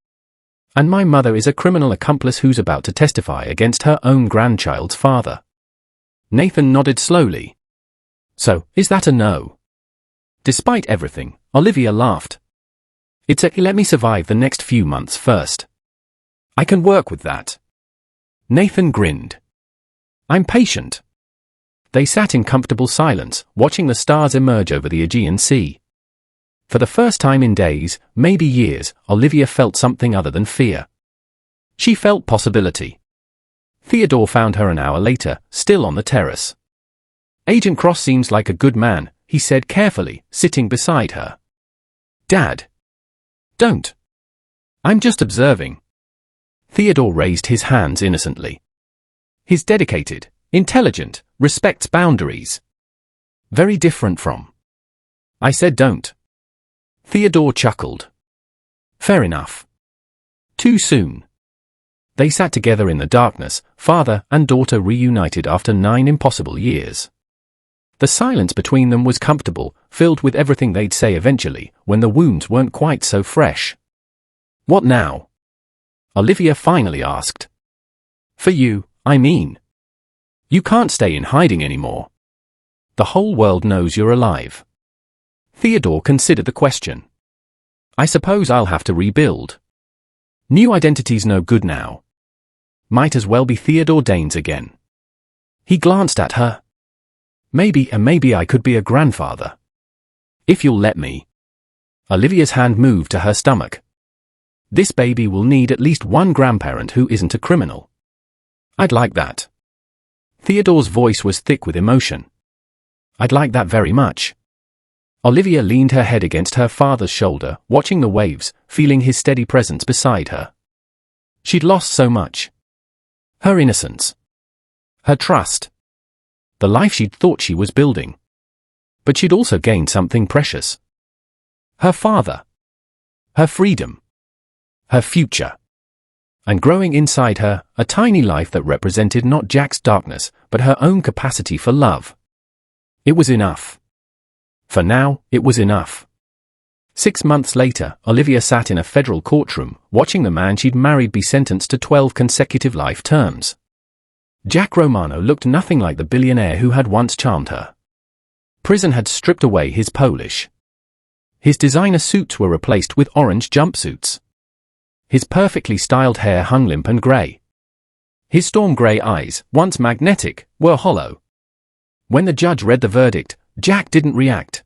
And my mother is a criminal accomplice who's about to testify against her own grandchild's father. Nathan nodded slowly. So, is that a no? Despite everything, Olivia laughed. It's a let me survive the next few months first. I can work with that. Nathan grinned. I'm patient. They sat in comfortable silence, watching the stars emerge over the Aegean Sea. For the first time in days, maybe years, Olivia felt something other than fear. She felt possibility. Theodore found her an hour later, still on the terrace. Agent Cross seems like a good man, he said carefully, sitting beside her. Dad. Don't. I'm just observing. Theodore raised his hands innocently. He's dedicated, intelligent, respects boundaries. Very different from. I said don't. Theodore chuckled. Fair enough. Too soon. They sat together in the darkness, father and daughter reunited after 9 impossible years. The silence between them was comfortable, filled with everything they'd say eventually, when the wounds weren't quite so fresh. What now? Olivia finally asked. For you, I mean. You can't stay in hiding anymore. The whole world knows you're alive. Theodore considered the question. I suppose I'll have to rebuild. New identity's no good now. Might as well be Theodore Danes again. He glanced at her. Maybe I could be a grandfather. If you'll let me. Olivia's hand moved to her stomach. This baby will need at least one grandparent who isn't a criminal. I'd like that. Theodore's voice was thick with emotion. I'd like that very much. Olivia leaned her head against her father's shoulder, watching the waves, feeling his steady presence beside her. She'd lost so much. Her innocence. Her trust. The life she'd thought she was building. But she'd also gained something precious. Her father. Her freedom. Her future. And growing inside her, a tiny life that represented not Jack's darkness, but her own capacity for love. It was enough. For now, it was enough. 6 months later, Olivia sat in a federal courtroom, watching the man she'd married be sentenced to 12 consecutive life terms. Jack Romano looked nothing like the billionaire who had once charmed her. Prison had stripped away his polish. His designer suits were replaced with orange jumpsuits. His perfectly styled hair hung limp and grey. His storm grey eyes, once magnetic, were hollow. When the judge read the verdict, Jack didn't react.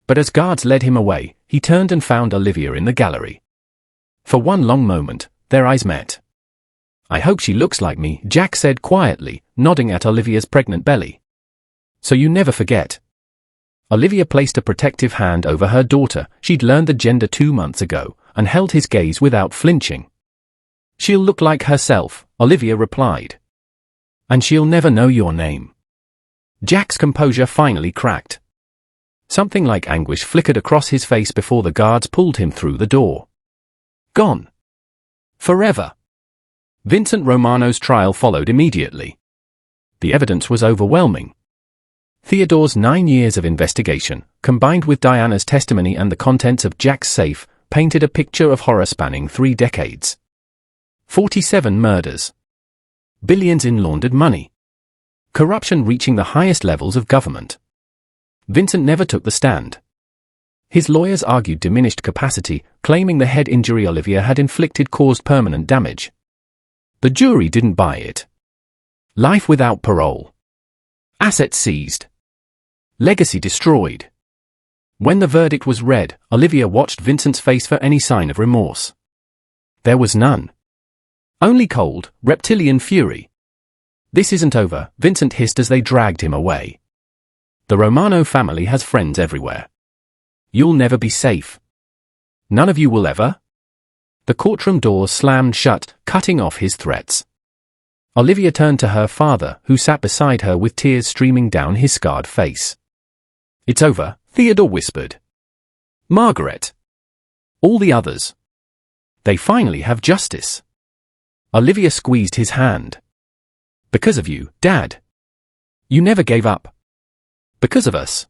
But as guards led him away, he turned and found Olivia in the gallery. For one long moment, their eyes met. I hope she looks like me, Jack said quietly, nodding at Olivia's pregnant belly. So you never forget. Olivia placed a protective hand over her daughter, she'd learned the gender 2 months ago, and held his gaze without flinching. She'll look like herself, Olivia replied. And she'll never know your name. Jack's composure finally cracked. Something like anguish flickered across his face before the guards pulled him through the door. Gone. Forever. Vincent Romano's trial followed immediately. The evidence was overwhelming. Theodore's 9 years of investigation, combined with Diana's testimony and the contents of Jack's safe, painted a picture of horror spanning 3 decades. 47 murders. Billions in laundered money. Corruption reaching the highest levels of government. Vincent never took the stand. His lawyers argued diminished capacity, claiming the head injury Olivia had inflicted caused permanent damage. The jury didn't buy it. Life without parole. Assets seized. Legacy destroyed. When the verdict was read, Olivia watched Vincent's face for any sign of remorse. There was none. Only cold, reptilian fury. This isn't over, Vincent hissed as they dragged him away. The Romano family has friends everywhere. You'll never be safe. None of you will ever. The courtroom doors slammed shut, cutting off his threats. Olivia turned to her father, who sat beside her with tears streaming down his scarred face. It's over, Theodore whispered. Margaret. All the others. They finally have justice. Olivia squeezed his hand. Because of you, Dad. You never gave up. Because of us.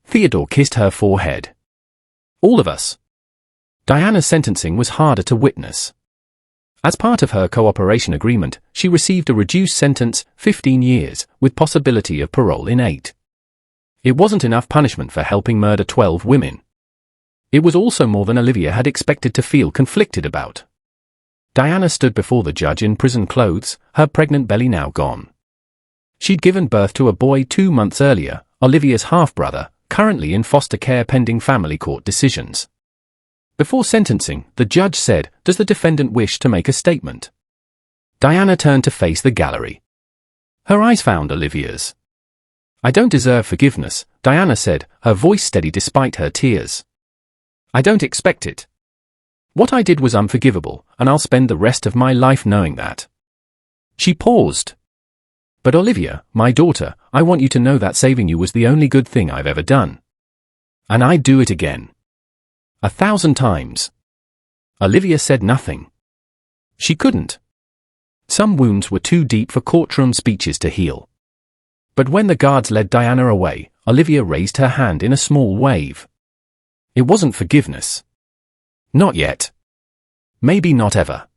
Theodore kissed her forehead. All of us. Diana's sentencing was harder to witness. As part of her cooperation agreement, she received a reduced sentence, 15 years, with possibility of parole in 8. It wasn't enough punishment for helping murder 12 women. It was also more than Olivia had expected to feel conflicted about. Diana stood before the judge in prison clothes, her pregnant belly now gone. She'd given birth to a boy 2 months earlier, Olivia's half-brother, currently in foster care pending family court decisions. Before sentencing, the judge said, "Does the defendant wish to make a statement?" Diana turned to face the gallery. Her eyes found Olivia's. "I don't deserve forgiveness," Diana said, her voice steady despite her tears. "I don't expect it. What I did was unforgivable, and I'll spend the rest of my life knowing that." She paused. "But Olivia, my daughter, I want you to know that saving you was the only good thing I've ever done. And I'd do it again. 1,000 times." Olivia said nothing. She couldn't. Some wounds were too deep for courtroom speeches to heal. But when the guards led Diana away, Olivia raised her hand in a small wave. It wasn't forgiveness. Not yet. Maybe not ever.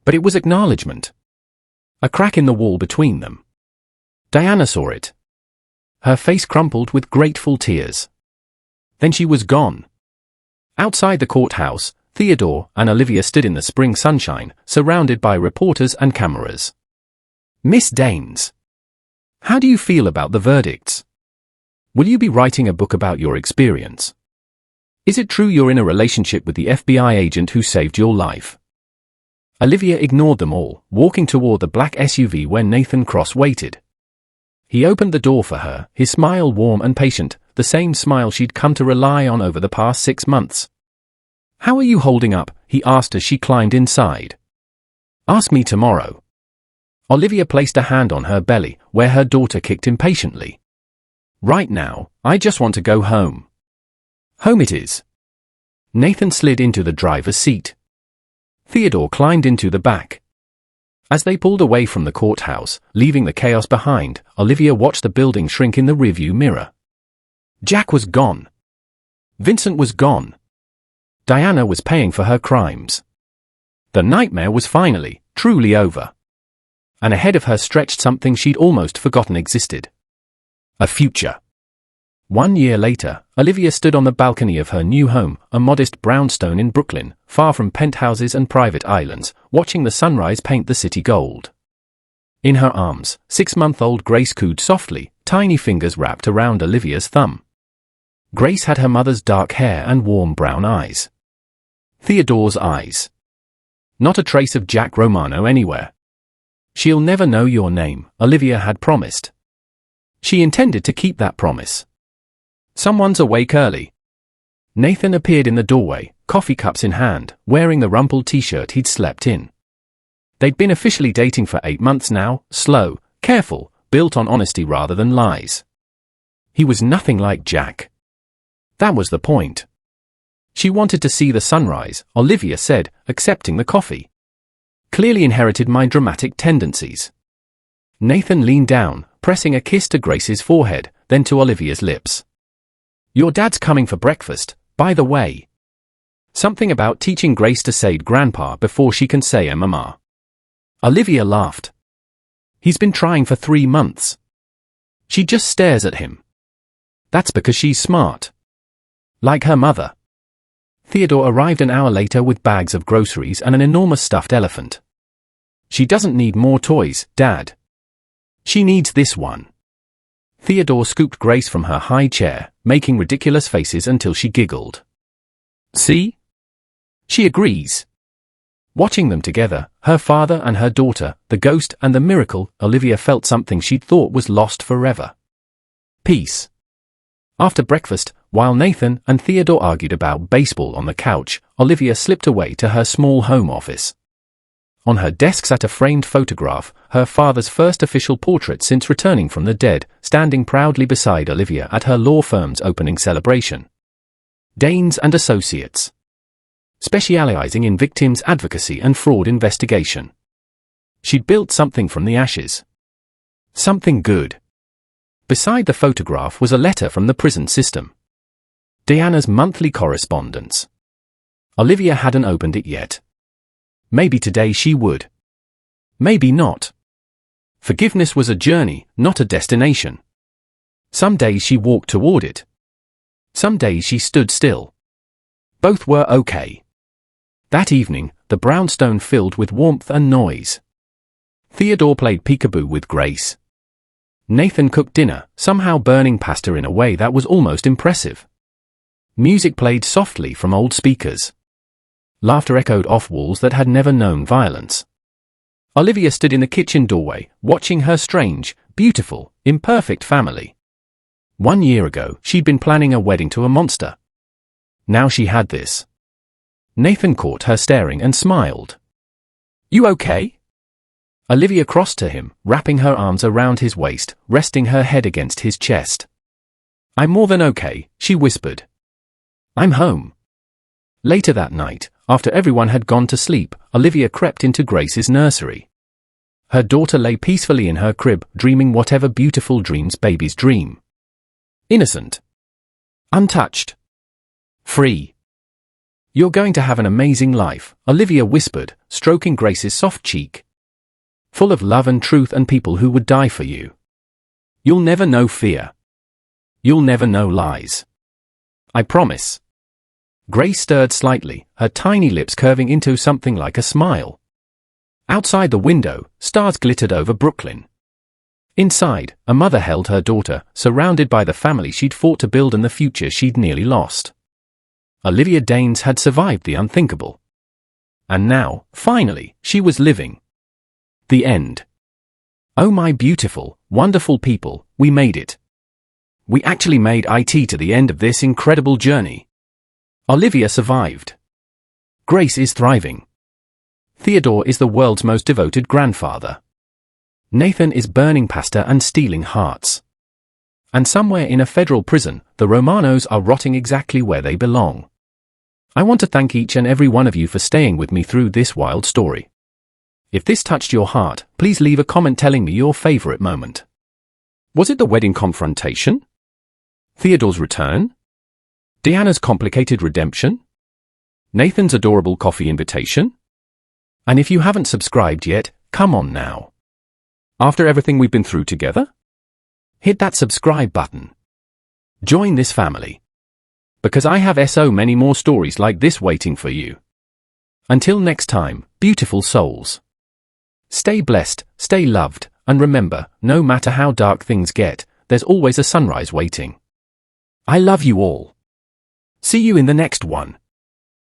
But it was acknowledgement. A crack in the wall between them. Diana saw it. Her face crumpled with grateful tears. Then she was gone. Outside the courthouse, Theodore and Olivia stood in the spring sunshine, surrounded by reporters and cameras. "Miss Daines, how do you feel about the verdicts? Will you be writing a book about your experience? Is it true you're in a relationship with the FBI agent who saved your life?" Olivia ignored them all, walking toward the black SUV where Nathan Cross waited. He opened the door for her, his smile warm and patient, the same smile she'd come to rely on over the past 6 months. "How are you holding up?" he asked as she climbed inside. "Ask me tomorrow." Olivia placed a hand on her belly, where her daughter kicked impatiently. "Right now, I just want to go home." "Home it is." Nathan slid into the driver's seat. Theodore climbed into the back. As they pulled away from the courthouse, leaving the chaos behind, Olivia watched the building shrink in the rearview mirror. Jack was gone. Vincent was gone. Diana was paying for her crimes. The nightmare was finally, truly over. And ahead of her stretched something she'd almost forgotten existed. A future. 1 year later, Olivia stood on the balcony of her new home, a modest brownstone in Brooklyn, far from penthouses and private islands, watching the sunrise paint the city gold. In her arms, 6-month-old Grace cooed softly, tiny fingers wrapped around Olivia's thumb. Grace had her mother's dark hair and warm brown eyes. Theodore's eyes. Not a trace of Jack Romano anywhere. "She'll never know your name," Olivia had promised. She intended to keep that promise. "Someone's awake early." Nathan appeared in the doorway, coffee cups in hand, wearing the rumpled t-shirt he'd slept in. They'd been officially dating for 8 months now, slow, careful, built on honesty rather than lies. He was nothing like Jack. That was the point. She wanted to see the sunrise, Olivia said, accepting the coffee. "Clearly inherited my dramatic tendencies." Nathan leaned down, pressing a kiss to Grace's forehead, then to Olivia's lips. "Your dad's coming for breakfast, by the way." Something about teaching Grace to say grandpa before she can say mama. Olivia laughed. "He's been trying for 3 months. She just stares at him. That's because she's smart. Like her mother." Theodore arrived an hour later with bags of groceries and an enormous stuffed elephant. "She doesn't need more toys, Dad. She needs this one." Theodore scooped Grace from her high chair, making ridiculous faces until she giggled. "See? She agrees." Watching them together, her father and her daughter, the ghost and the miracle, Olivia felt something she'd thought was lost forever. Peace. After breakfast, while Nathan and Theodore argued about baseball on the couch, Olivia slipped away to her small home office. On her desk sat a framed photograph, her father's first official portrait since returning from the dead, standing proudly beside Olivia at her law firm's opening celebration. Daines and Associates. Specializing in victims advocacy and fraud investigation. She'd built something from the ashes. Something good. Beside the photograph was a letter from the prison system. Diana's monthly correspondence. Olivia hadn't opened it yet. Maybe today she would. Maybe not. Forgiveness was a journey, not a destination. Some days she walked toward it. Some days she stood still. Both were okay. That evening, the brownstone filled with warmth and noise. Theodore played peekaboo with Grace. Nathan cooked dinner, somehow burning past her in a way that was almost impressive. Music played softly from old speakers. Laughter echoed off walls that had never known violence. Olivia stood in the kitchen doorway, watching her strange, beautiful, imperfect family. 1 year ago, she'd been planning a wedding to a monster. Now she had this. Nathan caught her staring and smiled. "You okay?" Olivia crossed to him, wrapping her arms around his waist, resting her head against his chest. "I'm more than okay," she whispered. "I'm home." Later that night, after everyone had gone to sleep, Olivia crept into Grace's nursery. Her daughter lay peacefully in her crib, dreaming whatever beautiful dreams babies dream. Innocent. Untouched. Free. "You're going to have an amazing life," Olivia whispered, stroking Grace's soft cheek. "Full of love and truth and people who would die for you. You'll never know fear. You'll never know lies. I promise." Grace stirred slightly, her tiny lips curving into something like a smile. Outside the window, stars glittered over Brooklyn. Inside, a mother held her daughter, surrounded by the family she'd fought to build and the future she'd nearly lost. Olivia Danes had survived the unthinkable. And now, finally, she was living. The end. Oh my beautiful, wonderful people, we made it. We actually made it to the end of this incredible journey. Olivia survived. Grace is thriving. Theodore is the world's most devoted grandfather. Nathan is burning pasta and stealing hearts. And somewhere in a federal prison, the Romanos are rotting exactly where they belong. I want to thank each and every one of you for staying with me through this wild story. If this touched your heart, please leave a comment telling me your favorite moment. Was it the wedding confrontation? Theodore's return? Deanna's complicated redemption? Nathan's adorable coffee invitation? And if you haven't subscribed yet, come on now. After everything we've been through together? Hit that subscribe button. Join this family. Because I have so many more stories like this waiting for you. Until next time, beautiful souls. Stay blessed, stay loved, and remember, no matter how dark things get, there's always a sunrise waiting. I love you all. See you in the next one.